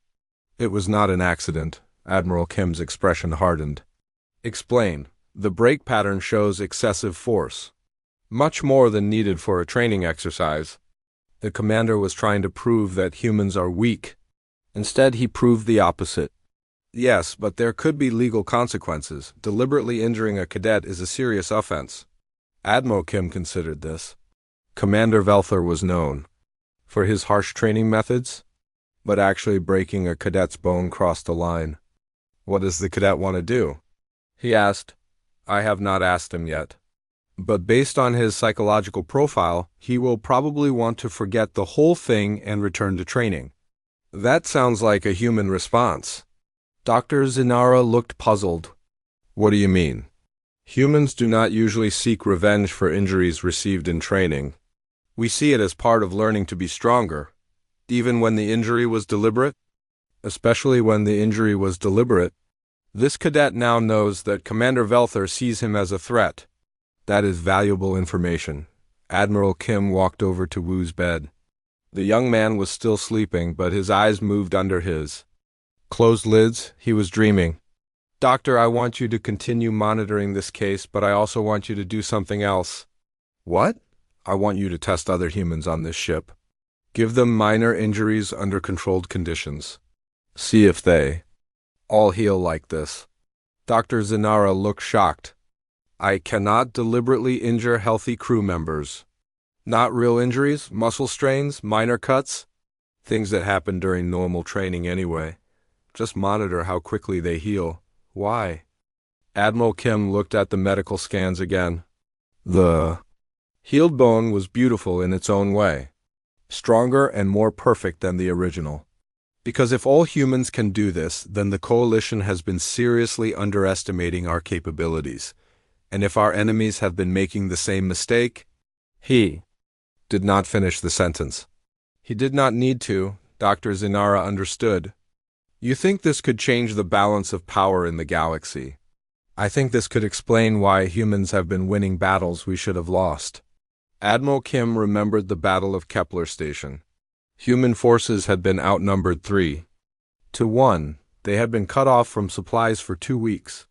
[SPEAKER 1] It was not an accident. Admiral Kim's expression hardened. Explain. The break pattern shows excessive force. Much more than needed for a training exercise. The commander was trying to prove that humans are weak. Instead, he proved the opposite. Yes, but there could be legal consequences. Deliberately injuring a cadet is a serious offense. Admiral Kim considered this. Commander Velther was known for his harsh training methods, but actually breaking a cadet's bone crossed the line. What does the cadet want to do? He asked. I have not asked him yet. But based on his psychological profile, he will probably want to forget the whole thing and return to training. That sounds like a human response. Dr. Zinara looked puzzled. What do you mean? Humans do not usually seek revenge for injuries received in training. We see it as part of learning to be stronger, even when the injury was deliberate. Especially when the injury was deliberate. This cadet now knows that Commander Velther sees him as a threat. That is valuable information. Admiral Kim walked over to Wu's bed. The young man was still sleeping, but his eyes moved under his closed lids. He was dreaming. Doctor, I want you to continue monitoring this case, but I also want you to do something else. What? I want you to test other humans on this ship. Give them minor injuries under controlled conditions. See if they all heal like this. Dr. Zinara looked shocked. I cannot deliberately injure healthy crew members. Not real injuries, muscle strains, minor cuts, things that happen during normal training anyway. Just monitor how quickly they heal. Why? Admiral Kim looked at the medical scans again. The healed bone was beautiful in its own way. Stronger and more perfect than the original. Because if all humans can do this, then the Coalition has been seriously underestimating our capabilities. And if our enemies have been making the same mistake, he did not finish the sentence. He did not need to. Dr. Zinara understood. You think this could change the balance of power in the galaxy? I think this could explain why humans have been winning battles we should have lost. Admiral Kim remembered the Battle of Kepler Station. Human forces had been outnumbered 3-1. They had been cut off from supplies for 2 weeks.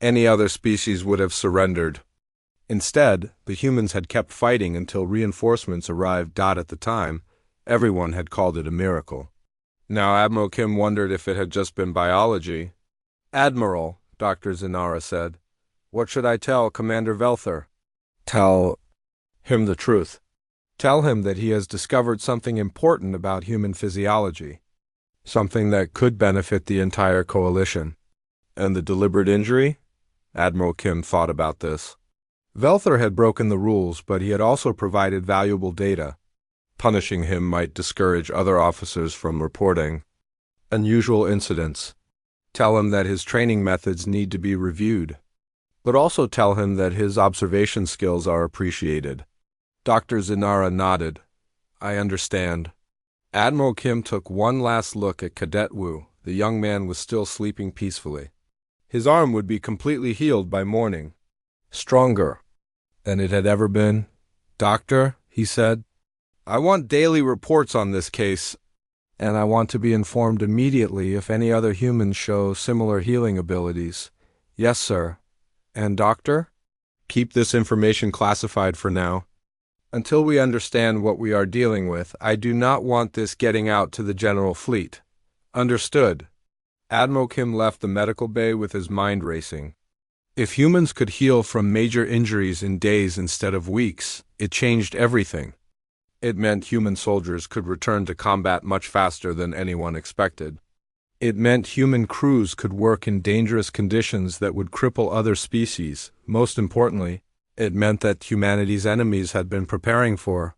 [SPEAKER 1] Any other species would have surrendered. Instead, the humans had kept fighting until reinforcements arrived. At the time, everyone had called it a miracle. Now Admiral Kim wondered if it had just been biology. Admiral, Dr. Zinara said, what should I tell Commander Velther? Tell him the truth. Tell him that he has discovered something important about human physiology. Something that could benefit the entire Coalition. And the deliberate injury? Admiral Kim thought about this. Velther had broken the rules, but he had also provided valuable data. Punishing him might discourage other officers from reporting unusual incidents. Tell him that his training methods need to be reviewed. But also tell him that his observation skills are appreciated. Dr. Zinara nodded. I understand. Admiral Kim took one last look at Cadet Wu. The young man was still sleeping peacefully. His arm would be completely healed by morning. Stronger than it had ever been. Doctor, he said, I want daily reports on this case, and I want to be informed immediately if any other humans show similar healing abilities. Yes, sir. And doctor? Keep this information classified for now. Until we understand what we are dealing with, I do not want this getting out to the general fleet. Understood. Admiral Kim left the medical bay with his mind racing. If humans could heal from major injuries in days instead of weeks, it changed everything. It meant human soldiers could return to combat much faster than anyone expected. It meant human crews could work in dangerous conditions that would cripple other species. Most importantly, it meant that humanity's enemies had been preparing for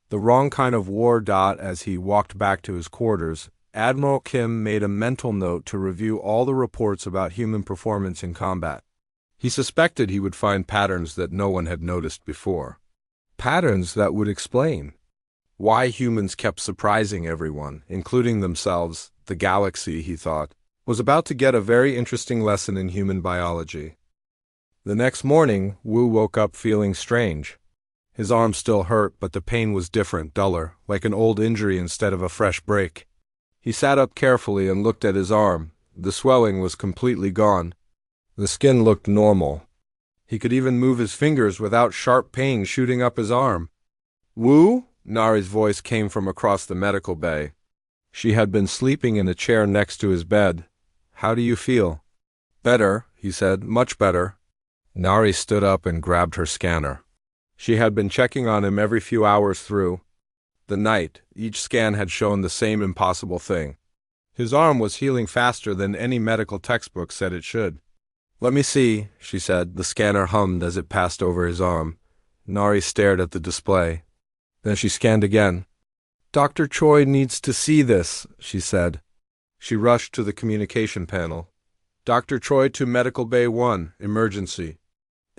[SPEAKER 1] the wrong kind of war. As he walked back to his quarters, Admiral Kim made a mental note to review all the reports about human performance in combat. He suspected he would find patterns that no one had noticed before. Patterns that would explain why humans kept surprising everyone, including themselves. The galaxy, he thought, was about to get a very interesting lesson in human biology. The next morning, Wu woke up feeling strange. His arm still hurt, but the pain was different, duller, like an old injury instead of a fresh break. He sat up carefully and looked at his arm. The swelling was completely gone. The skin looked normal. He could even move his fingers without sharp pain shooting up his arm. "Wu?" Nari's voice came from across the medical bay. She had been sleeping in a chair next to his bed. "How do you feel?" "Better," he said, "much better." Nari stood up and grabbed her scanner. She had been checking on him every few hours through the night. Each scan had shown the same impossible thing. His arm was healing faster than any medical textbook said it should. "Let me see," she said. The scanner hummed as it passed over his arm. Nari stared at the display. Then she scanned again. "Dr. Choi needs to see this," she said. She rushed to the communication panel. "Dr. Choi to Medical Bay 1, emergency."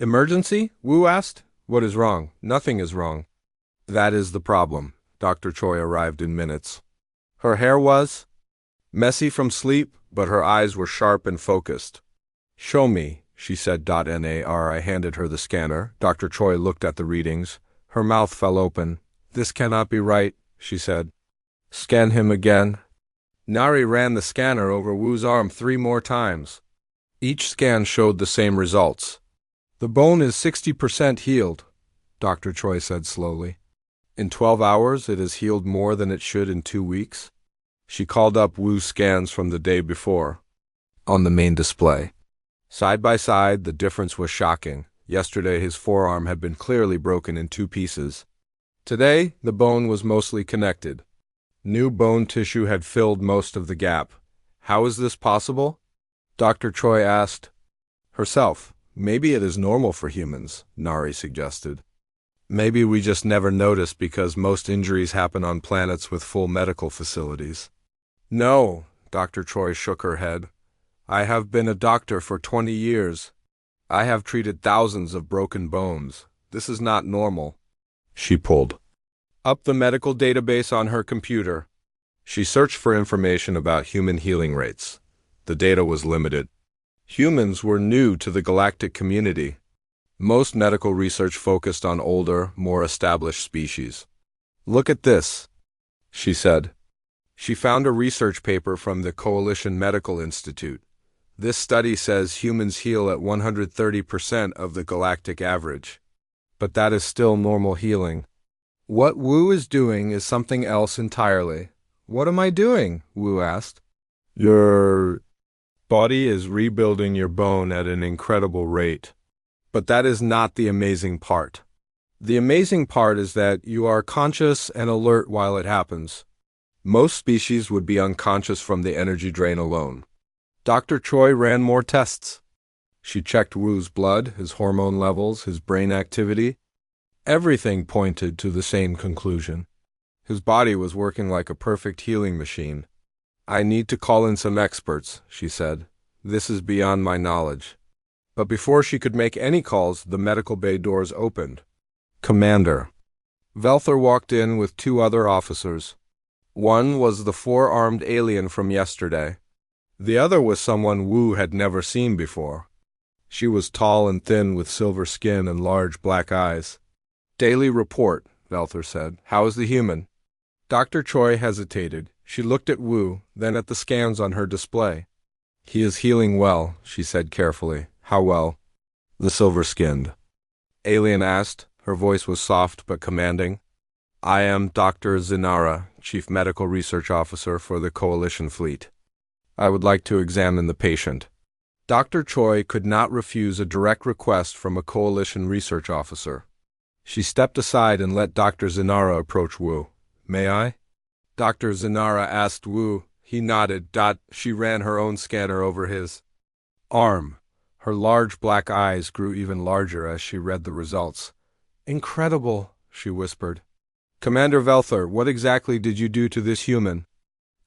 [SPEAKER 1] "Emergency?" Wu asked. "What is wrong?" "Nothing is wrong." "That is the problem." Dr. Choi arrived in minutes. Her hair was messy from sleep, but her eyes were sharp and focused. "Show me," she said. "NAR." I handed her the scanner. Dr. Choi looked at the readings. Her mouth fell open. "This cannot be right," she said. "Scan him again." Nari ran the scanner over Wu's arm 3 more times. Each scan showed the same results. "The bone is 60% healed," Dr. Choi said slowly. "In 12 hours, it has healed more than it should in 2 weeks." She called up Wu's scans from the day before. On the main display, side by side, the difference was shocking. Yesterday, his forearm had been clearly broken in 2 pieces. Today, the bone was mostly connected. New bone tissue had filled most of the gap. "How is this possible?" Dr. Choi asked herself. "Maybe it is normal for humans," Nari suggested. "Maybe we just never notice because most injuries happen on planets with full medical facilities." "No," Dr. Choi shook her head. "I have been a doctor for 20 years. I have treated thousands of broken bones. This is not normal." She pulled up the medical database on her computer. She searched for information about human healing rates. The data was limited. Humans were new to the galactic community. Most medical research focused on older, more established species. "Look at this," she said. She found a research paper from the Coalition Medical Institute. This study says humans heal at 130% of the galactic average. But that is still normal healing. What Wu is doing is something else entirely. "What am I doing?" Wu asked. "Your body is rebuilding your bone at an incredible rate. But that is not the amazing part. The amazing part is that you are conscious and alert while it happens. Most species would be unconscious from the energy drain alone." Dr. Choi ran more tests. She checked Wu's blood, his hormone levels, his brain activity. Everything pointed to the same conclusion. His body was working like a perfect healing machine. "I need to call in some experts," she said. "This is beyond my knowledge." But before she could make any calls, the medical bay doors opened. "Commander." Velther walked in with 2 other officers. One was the 4-armed alien from yesterday. The other was someone Wu had never seen before. She was tall and thin with silver skin and large black eyes. "Daily report," Velther said. "How is the human?" Dr. Choi hesitated. She looked at Wu, then at the scans on her display. "He is healing well," she said carefully. "How well?" The silver-skinned alien asked. Her voice was soft but commanding. "I am Dr. Zinara, Chief Medical Research Officer for the Coalition Fleet. I would like to examine the patient." Dr. Choi could not refuse a direct request from a Coalition research officer. She stepped aside and let Dr. Zinara approach Wu. "May I?" Dr. Zinara asked Wu. He nodded. She ran her own scanner over his arm. Her large black eyes grew even larger as she read the results. "Incredible," she whispered. "Commander Velther, what exactly did you do to this human?"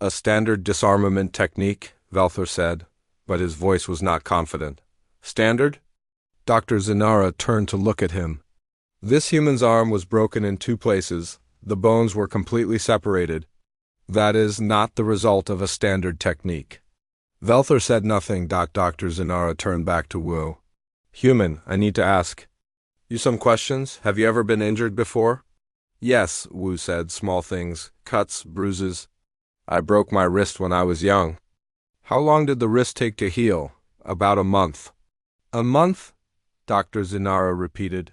[SPEAKER 1] "A standard disarmament technique," Velther said, but his voice was not confident. "Standard?" Dr. Zinara turned to look at him. This human's arm was broken in 2 places. The bones were completely separated. "That is not the result of a standard technique." Velther said nothing. Dr. Zinara turned back to Wu. Human, I need to ask you some questions. Have you ever been injured before? Yes, Wu said, small things, cuts, bruises. I broke my wrist when I was young. How long did the wrist take to heal? About a month. A month? Dr. Zinara repeated.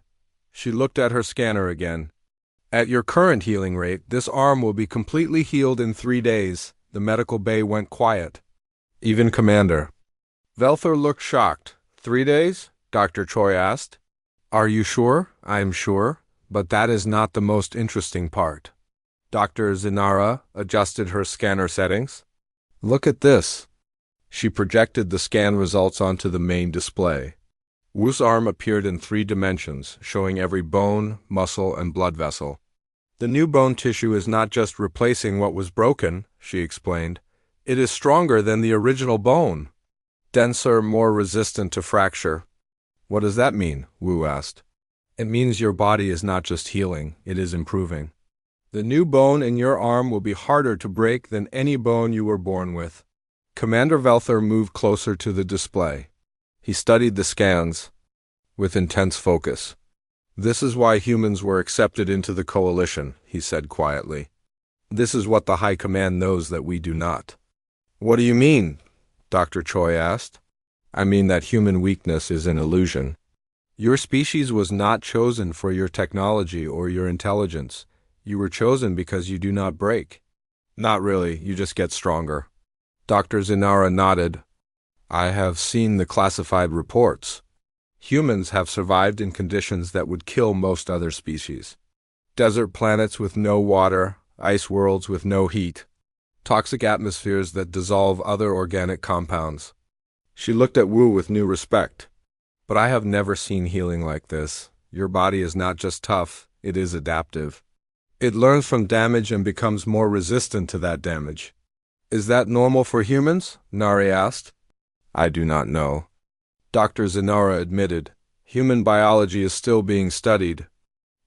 [SPEAKER 1] She looked at her scanner again. At your current healing rate, this arm will be completely healed in 3 days. The medical bay went quiet. Even Commander Velther looked shocked. 3 days? Dr. Choi asked. Are you sure? I'm sure, but that is not the most interesting part. Dr. Zinara adjusted her scanner settings. Look at this. She projected the scan results onto the main display. Wu's arm appeared in 3 dimensions, showing every bone, muscle, and blood vessel. The new bone tissue is not just replacing what was broken, she explained. It is stronger than the original bone. Denser, more resistant to fracture. What does that mean? Wu asked. It means your body is not just healing, it is improving. The new bone in your arm will be harder to break than any bone you were born with. Commander Velther moved closer to the display. He studied the scans with intense focus. This is why humans were accepted into the coalition, he said quietly. This is what the High Command knows that we do not. What do you mean? Dr. Choi asked. I mean that human weakness is an illusion. Your species was not chosen for your technology or your intelligence. You were chosen because you do not break. Not really, you just get stronger. Dr. Zinara nodded. I have seen the classified reports. Humans have survived in conditions that would kill most other species. Desert planets with no water, ice worlds with no heat, toxic atmospheres that dissolve other organic compounds. She looked at Wu with new respect. But I have never seen healing like this. Your body is not just tough, it is adaptive. It learns from damage and becomes more resistant to that damage. Is that normal for humans? Nari asked. I do not know. Dr. Zinara admitted. Human biology is still being studied.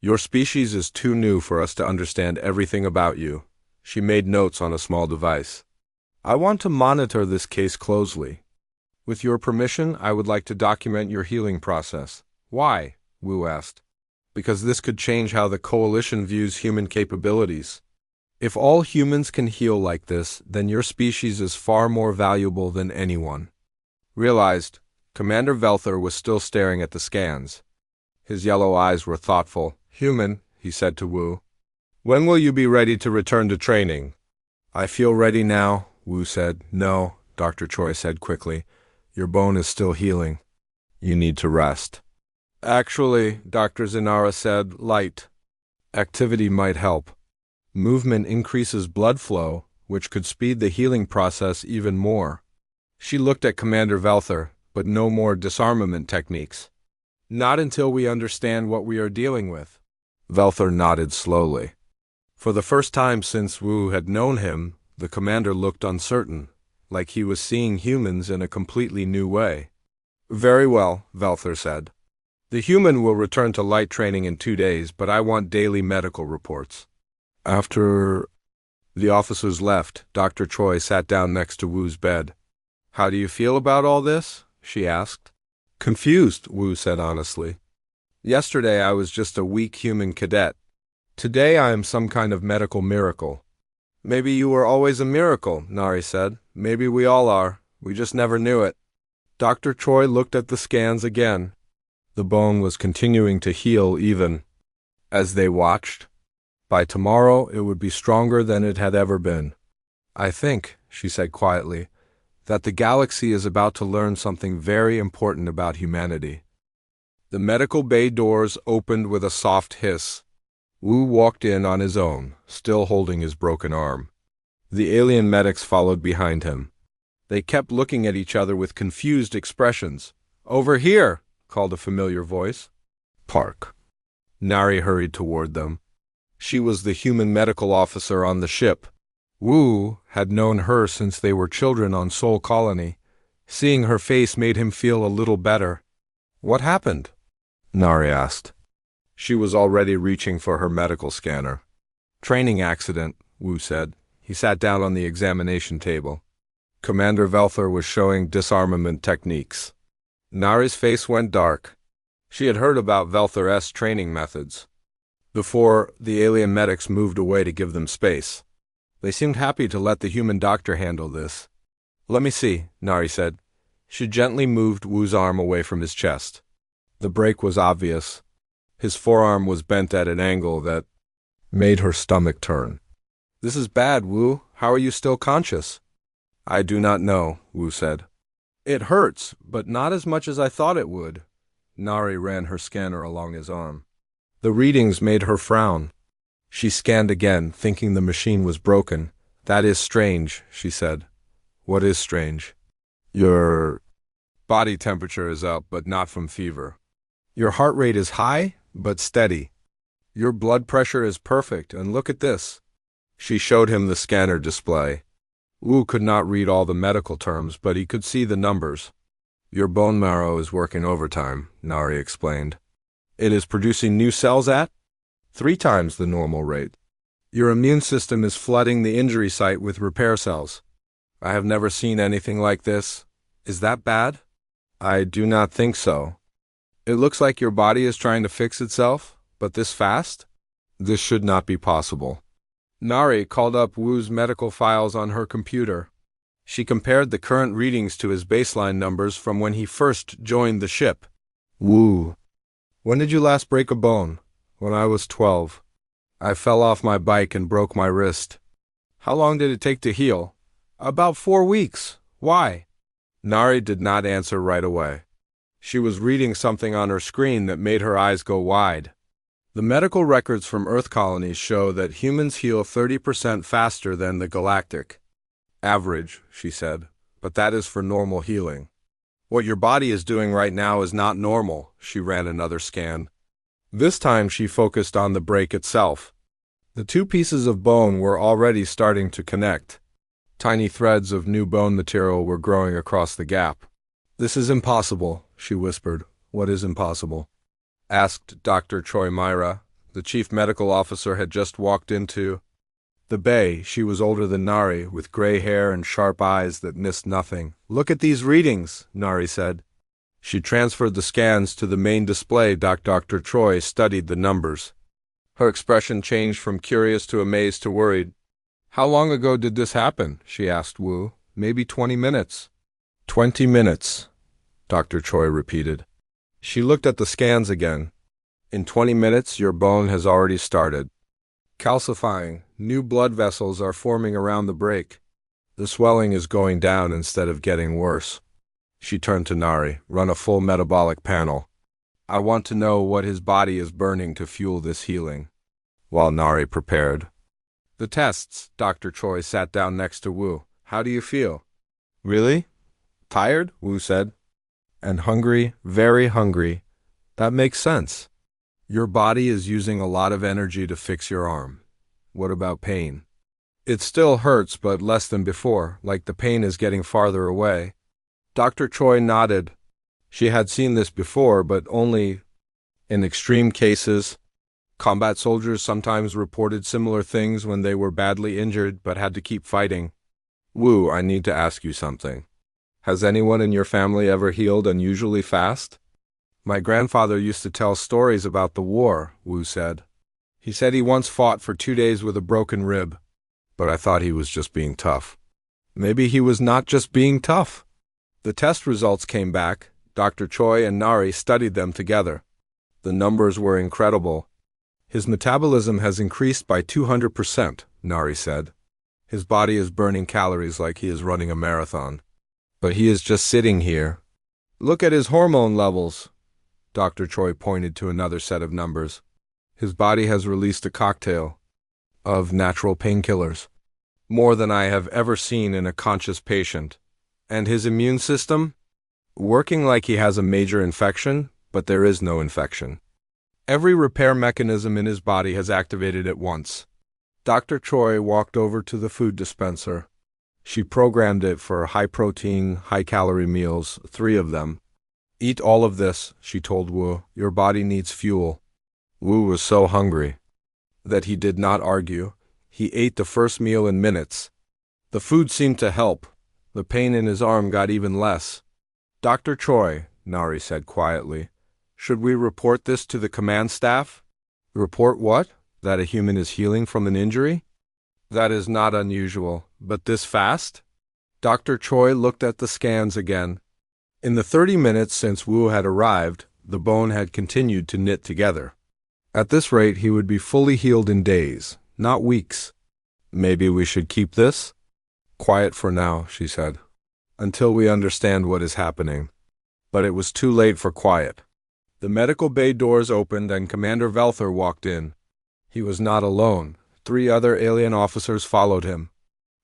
[SPEAKER 1] Your species is too new for us to understand everything about you. She made notes on a small device. I want to monitor this case closely. With your permission, I would like to document your healing process. Why? Wu asked. Because this could change how the Coalition views human capabilities. If all humans can heal like this, then your species is far more valuable than anyone. Realized, Commander Velther was still staring at the scans. His yellow eyes were thoughtful. Human, he said to Wu. When will you be ready to return to training? I feel ready now, Wu said. No, Dr. Choi said quickly. Your bone is still healing. You need to rest. Actually, Dr. Zinara said, light activity might help. Movement increases blood flow, which could speed the healing process even more. She looked at Commander Velther, but no more disarmament techniques. Not until we understand what we are dealing with. Velther nodded slowly. For the first time since Wu had known him, the commander looked uncertain, like he was seeing humans in a completely new way. Very well, Velther said. The human will return to light training in 2 days, but I want daily medical reports. After the officers left, Dr. Choi sat down next to Wu's bed. How do you feel about all this? She asked. Confused, Wu said honestly. Yesterday I was just a weak human cadet. Today I am some kind of medical miracle. Maybe you were always a miracle, Nari said. Maybe we all are. We just never knew it. Dr. Choi looked at the scans again. The bone was continuing to heal even as they watched. By tomorrow it would be stronger than it had ever been. I think, she said quietly, that the galaxy is about to learn something very important about humanity. The medical bay doors opened with a soft hiss. Wu walked in on his own, still holding his broken arm. The alien medics followed behind him. They kept looking at each other with confused expressions. Over here, called a familiar voice. Park. Nari hurried toward them. She was the human medical officer on the ship. Wu had known her since they were children on Sol Colony. Seeing her face made him feel a little better. What happened? Nari asked. She was already reaching for her medical scanner. Training accident, Wu said. He sat down on the examination table. Commander Velther was showing disarmament techniques. Nari's face went dark. She had heard about Velthar's training methods. Before, the alien medics moved away to give them space. They seemed happy to let the human doctor handle this. Let me see, Nari said. She gently moved Wu's arm away from his chest. The break was obvious. His forearm was bent at an angle that made her stomach turn. This is bad, Wu. How are you still conscious? I do not know, Wu said. It hurts, but not as much as I thought it would. Nari ran her scanner along his arm. The readings made her frown. She scanned again, thinking the machine was broken. That is strange, she said. What is strange? Your body temperature is up, but not from fever. Your heart rate is high, but steady. Your blood pressure is perfect, and look at this. She showed him the scanner display. Wu could not read all the medical terms, but he could see the numbers. Your bone marrow is working overtime, Nari explained. It is producing new cells at 3 times the normal rate. Your immune system is flooding the injury site with repair cells. I have never seen anything like this. Is that bad? I do not think so. It looks like your body is trying to fix itself, but this fast? This should not be possible. Nari called up Wu's medical files on her computer. She compared the current readings to his baseline numbers from when he first joined the ship. Wu. When did you last break a bone? When I was 12. I fell off my bike and broke my wrist. How long did it take to heal? About 4 weeks. Why? Nari did not answer right away. She was reading something on her screen that made her eyes go wide. The medical records from Earth colonies show that humans heal 30% faster than the galactic average, she said, but that is for normal healing. What your body is doing right now is not normal. She ran another scan. This time she focused on the break itself. The 2 pieces of bone were already starting to connect. Tiny threads of new bone material were growing across the gap. This is impossible, she whispered. What is impossible? Asked Dr. Choi Myra. The chief medical officer had just walked into the bay. She was older than Nari, with gray hair and sharp eyes that missed nothing. Look at these readings, Nari said. She transferred the scans to the main display. Dr. Choi studied the numbers. Her expression changed from curious to amazed to worried. How long ago did this happen? She asked Wu. Maybe 20 minutes. 20 minutes, Dr. Choi repeated. She looked at the scans again. In 20 minutes, your bone has already started calcifying. New blood vessels are forming around the break. The swelling is going down instead of getting worse. She turned to Nari. Run a full metabolic panel. I want to know what his body is burning to fuel this healing. While Nari prepared the tests, Dr. Choi sat down next to Wu. How do you feel? Really? Tired? Wu said. And hungry, very hungry. That makes sense. Your body is using a lot of energy to fix your arm. What about pain? It still hurts, but less than before, like the pain is getting farther away. Dr. Choi nodded. She had seen this before, but only in extreme cases. Combat soldiers sometimes reported similar things when they were badly injured but had to keep fighting. Wu, I need to ask you something. Has anyone in your family ever healed unusually fast? My grandfather used to tell stories about the war, Wu said. He said he once fought for 2 days with a broken rib, but I thought he was just being tough. Maybe he was not just being tough. The test results came back. Dr. Choi and Nari studied them together. The numbers were incredible. His metabolism has increased by 200%, Nari said. His body is burning calories like he is running a marathon. But he is just sitting here. Look at his hormone levels. Dr. Choi pointed to another set of numbers. His body has released a cocktail of natural painkillers, more than I have ever seen in a conscious patient. And his immune system? Working like he has a major infection, but there is no infection. Every repair mechanism in his body has activated at once. Dr. Choi walked over to the food dispenser. She programmed it for high-protein, high-calorie meals, 3 of them. Eat all of this, she told Wu. Your body needs fuel. Wu was so hungry that he did not argue. He ate the first meal in minutes. The food seemed to help. The pain in his arm got even less. Dr. Choi, Nari said quietly. Should we report this to the command staff? Report what? That a human is healing from an injury? That is not unusual, but this fast? Dr. Choi looked at the scans again. In the 30 minutes since Wu had arrived, the bone had continued to knit together. At this rate, he would be fully healed in days, not weeks. Maybe we should keep this? Quiet for now, she said, until we understand what is happening. But it was too late for quiet. The medical bay doors opened and Commander Velther walked in. He was not alone. 3 other alien officers followed him.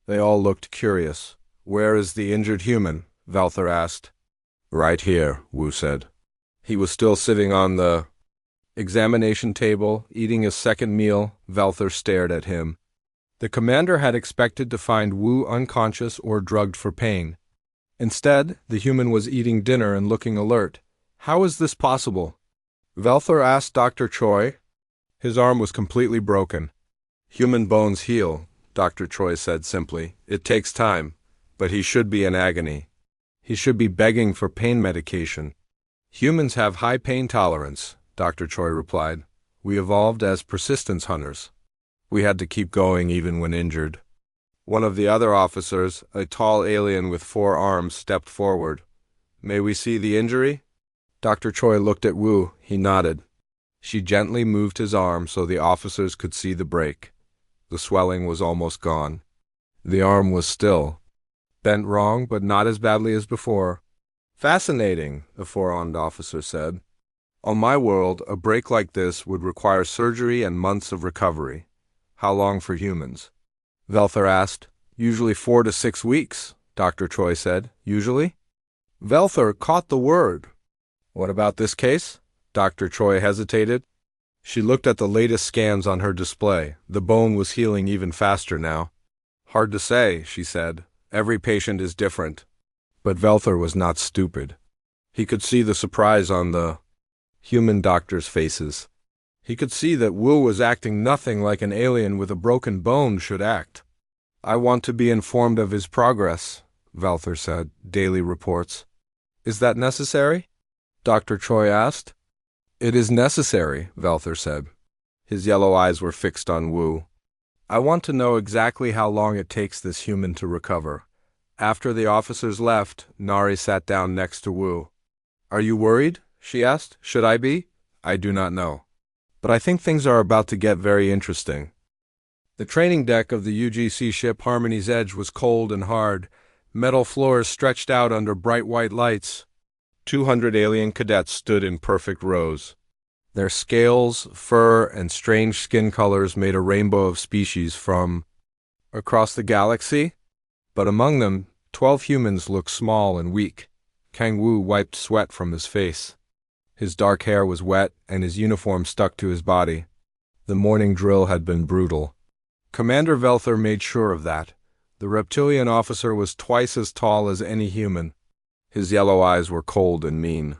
[SPEAKER 1] They all looked curious. Where is the injured human? Velther asked. Right here, Wu said. He was still sitting on the examination table, eating his second meal. Velther stared at him. The commander had expected to find Wu unconscious or drugged for pain. Instead, the human was eating dinner and looking alert. How is this possible? Velther asked Dr. Choi. His arm was completely broken. Human bones heal, Dr. Choi said simply. It takes time, but he should be in agony. He should be begging for pain medication. Humans have high pain tolerance, Dr. Choi replied. We evolved as persistence hunters. We had to keep going even when injured. One of the other officers, a tall alien with 4 arms, stepped forward. May we see the injury? Dr. Choi looked at Wu. He nodded. She gently moved his arm so the officers could see the break. The swelling was almost gone. The arm was still. Bent wrong, but not as badly as before. Fascinating, the 4-armed officer said. On my world, a break like this would require surgery and months of recovery. How long for humans? Velther asked. Usually 4 to 6 weeks, Dr. Choi said. Usually? Velther caught the word. What about this case? Dr. Choi hesitated. She looked at the latest scans on her display. The bone was healing even faster now. Hard to say, she said. Every patient is different. But Velther was not stupid. He could see the surprise on the human doctors' faces. He could see that Wu was acting nothing like an alien with a broken bone should act. I want to be informed of his progress, Velther said. Daily reports. Is that necessary? Dr. Choi asked. It is necessary, Velther said. His yellow eyes were fixed on Wu. I want to know exactly how long it takes this human to recover. After the officers left, Nari sat down next to Wu. Are you worried? She asked. Should I be? I do not know. But I think things are about to get very interesting. The training deck of the UGC ship Harmony's Edge was cold and hard. Metal floors stretched out under bright white lights. 200 alien cadets stood in perfect rows. Their scales, fur, and strange skin colors made a rainbow of species from across the galaxy. But among them, 12 humans looked small and weak. Kang Wu wiped sweat from his face. His dark hair was wet, and his uniform stuck to his body. The morning drill had been brutal. Commander Velther made sure of that. The reptilian officer was twice as tall as any human. His yellow eyes were cold and mean.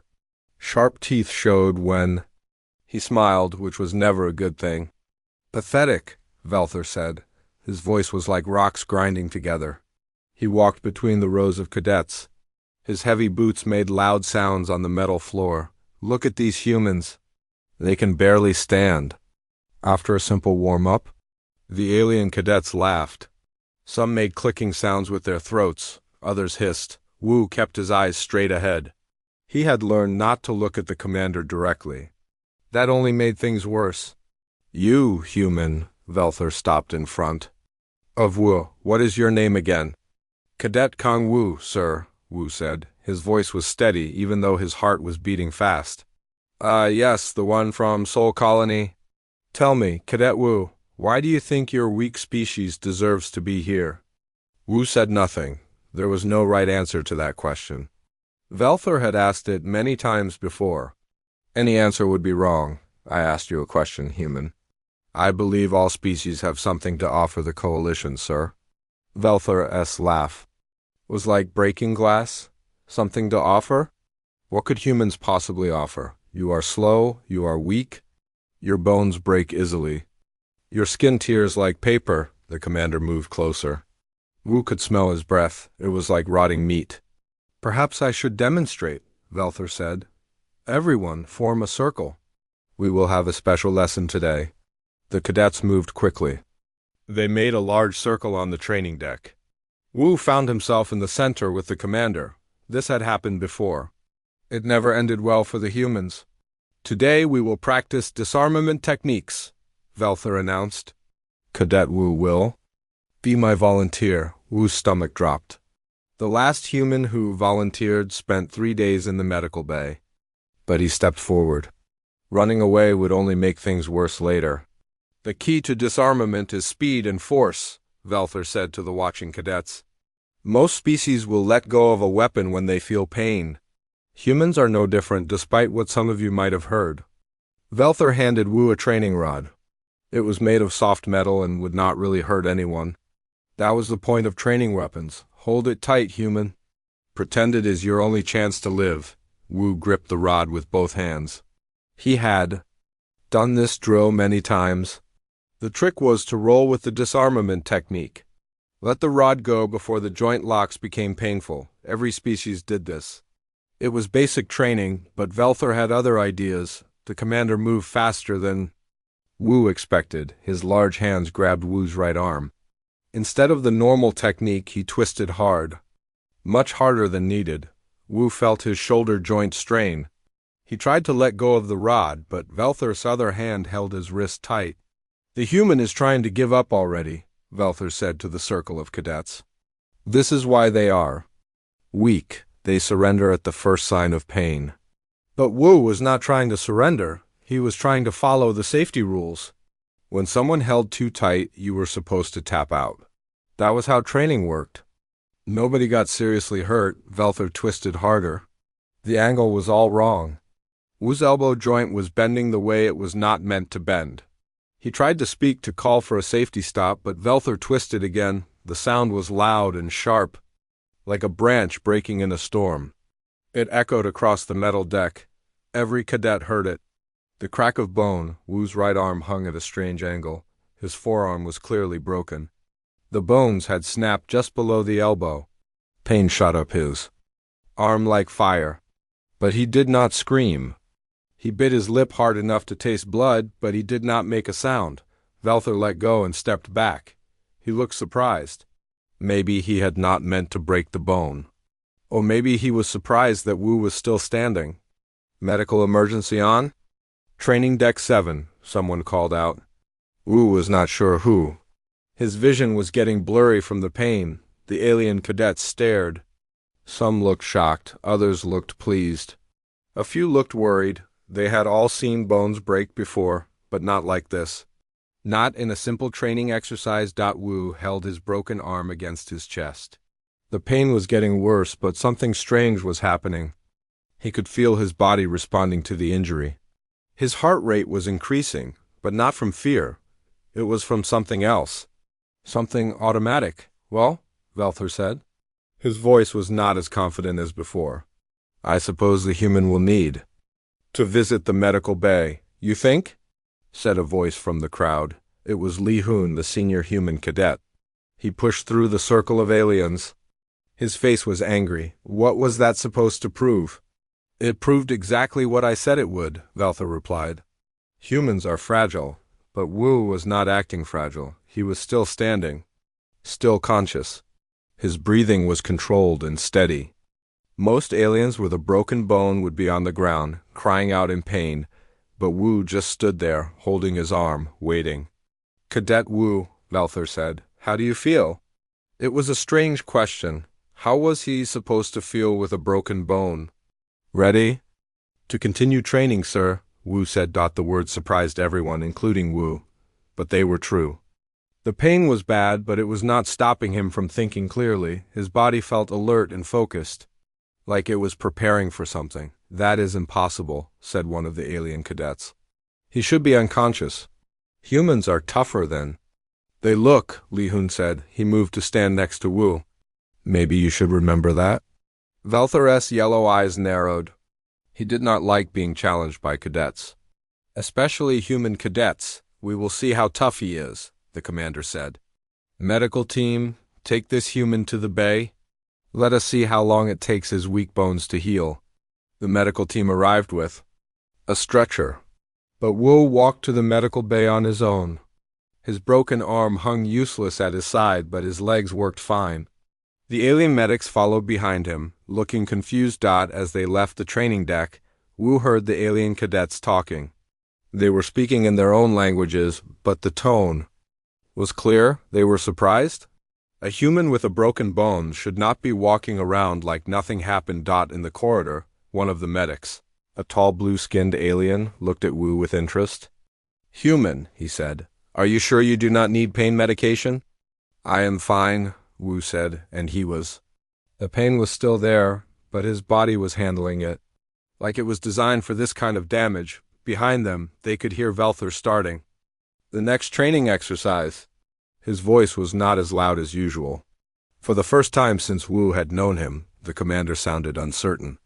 [SPEAKER 1] Sharp teeth showed when he smiled, which was never a good thing. Pathetic, Velther said. His voice was like rocks grinding together. He walked between the rows of cadets. His heavy boots made loud sounds on the metal floor. Look at these humans. They can barely stand. After a simple warm-up, the alien cadets laughed. Some made clicking sounds with their throats. Others hissed. Wu kept his eyes straight ahead. He had learned not to look at the commander directly. That only made things worse. You, human, Velther stopped in front of Wu. What is your name again? Cadet Kang Wu, sir, Wu said. His voice was steady, even though his heart was beating fast. Yes, the one from Sol Colony. Tell me, Cadet Wu, why do you think your weak species deserves to be here? Wu said nothing. There was no right answer to that question. Velther had asked it many times before. Any answer would be wrong. I asked you a question, human. I believe all species have something to offer the Coalition, sir. Velther's laugh was like breaking glass. Something to offer? What could humans possibly offer? You are slow, you are weak. Your bones break easily. Your skin tears like paper. The commander moved closer. Wu could smell his breath. It was like rotting meat. Perhaps I should demonstrate, Velther said. Everyone, form a circle. We will have a special lesson today. The cadets moved quickly. They made a large circle on the training deck. Wu found himself in the center with the commander. This had happened before. It never ended well for the humans. Today we will practice disarmament techniques, Velther announced. Cadet Wu will be my volunteer. Wu's stomach dropped. The last human who volunteered spent 3 days in the medical bay. But he stepped forward. Running away would only make things worse later. The key to disarmament is speed and force, Velther said to the watching cadets. Most species will let go of a weapon when they feel pain. Humans are no different, despite what some of you might have heard. Velther handed Wu a training rod. It was made of soft metal and would not really hurt anyone. That was the point of training weapons. Hold it tight, human. Pretend it is your only chance to live. Wu gripped the rod with both hands. He had done this drill many times. The trick was to roll with the disarmament technique. Let the rod go before the joint locks became painful. Every species did this. It was basic training, but Velther had other ideas. The commander moved faster than Wu expected. His large hands grabbed Wu's right arm. Instead of the normal technique, he twisted hard. Much harder than needed. Wu felt his shoulder joint strain. He tried to let go of the rod, but Velther's other hand held his wrist tight. The human is trying to give up already, Velther said to the circle of cadets. This is why they are weak. They surrender at the first sign of pain. But Wu was not trying to surrender. He was trying to follow the safety rules. When someone held too tight, you were supposed to tap out. That was how training worked. Nobody got seriously hurt. Velther twisted harder. The angle was all wrong. Wu's elbow joint was bending the way it was not meant to bend. He tried to speak to call for a safety stop, but Velther twisted again. The sound was loud and sharp, like a branch breaking in a storm. It echoed across the metal deck. Every cadet heard it. The crack of bone. Wu's right arm hung at a strange angle. His forearm was clearly broken. The bones had snapped just below the elbow. Pain shot up his arm like fire. But he did not scream. He bit his lip hard enough to taste blood, but he did not make a sound. Velther let go and stepped back. He looked surprised. Maybe he had not meant to break the bone. Or maybe he was surprised that Wu was still standing. Medical emergency on? Training deck 7, someone called out. Wu was not sure who. His vision was getting blurry from the pain. The alien cadets stared. Some looked shocked, others looked pleased. A few looked worried. They had all seen bones break before, but not like this. Not in a simple training exercise. Wu held his broken arm against his chest. The pain was getting worse, but something strange was happening. He could feel his body responding to the injury. His heart rate was increasing, but not from fear. It was from something else. Something automatic. Well, Velther said. His voice was not as confident as before. I suppose the human will need to visit the medical bay. You think? Said a voice from the crowd. It was Li Hun, the senior human cadet. He pushed through the circle of aliens. His face was angry. What was that supposed to prove? It proved exactly what I said it would, Velther replied. Humans are fragile, but Wu was not acting fragile. He was still standing, still conscious. His breathing was controlled and steady. Most aliens with a broken bone would be on the ground, crying out in pain, but Wu just stood there, holding his arm, waiting. Cadet Wu, Velther said, how do you feel? It was a strange question. How was he supposed to feel with a broken bone? Ready? To continue training, sir, Wu said. The words surprised everyone, including Wu, but they were true. The pain was bad, but it was not stopping him from thinking clearly. His body felt alert and focused, like it was preparing for something. That is impossible, said one of the alien cadets. He should be unconscious. Humans are tougher than they look, Li Hun said. He moved to stand next to Wu. Maybe you should remember that. Velther's yellow eyes narrowed. He did not like being challenged by cadets. Especially human cadets. We will see how tough he is, the commander said. Medical team, take this human to the bay. Let us see how long it takes his weak bones to heal. the medical team arrived with a stretcher. But Wu walked to the medical bay on his own. His broken arm hung useless at his side, but his legs worked fine. The alien medics followed behind him, looking confused. As they left the training deck, Wu heard the alien cadets talking. They were speaking in their own languages, but the tone was clear. They were surprised. A human with a broken bone should not be walking around like nothing happened. In the corridor, one of the medics, a tall blue-skinned alien, looked at Wu with interest. "Human," he said, "are you sure you do not need pain medication?" "I am fine," Wu said, and he was. The pain was still there, but his body was handling it. Like it was designed for this kind of damage. Behind them, they could hear Velther starting the next training exercise. His voice was not as loud as usual. For the first time since Wu had known him, the commander sounded uncertain.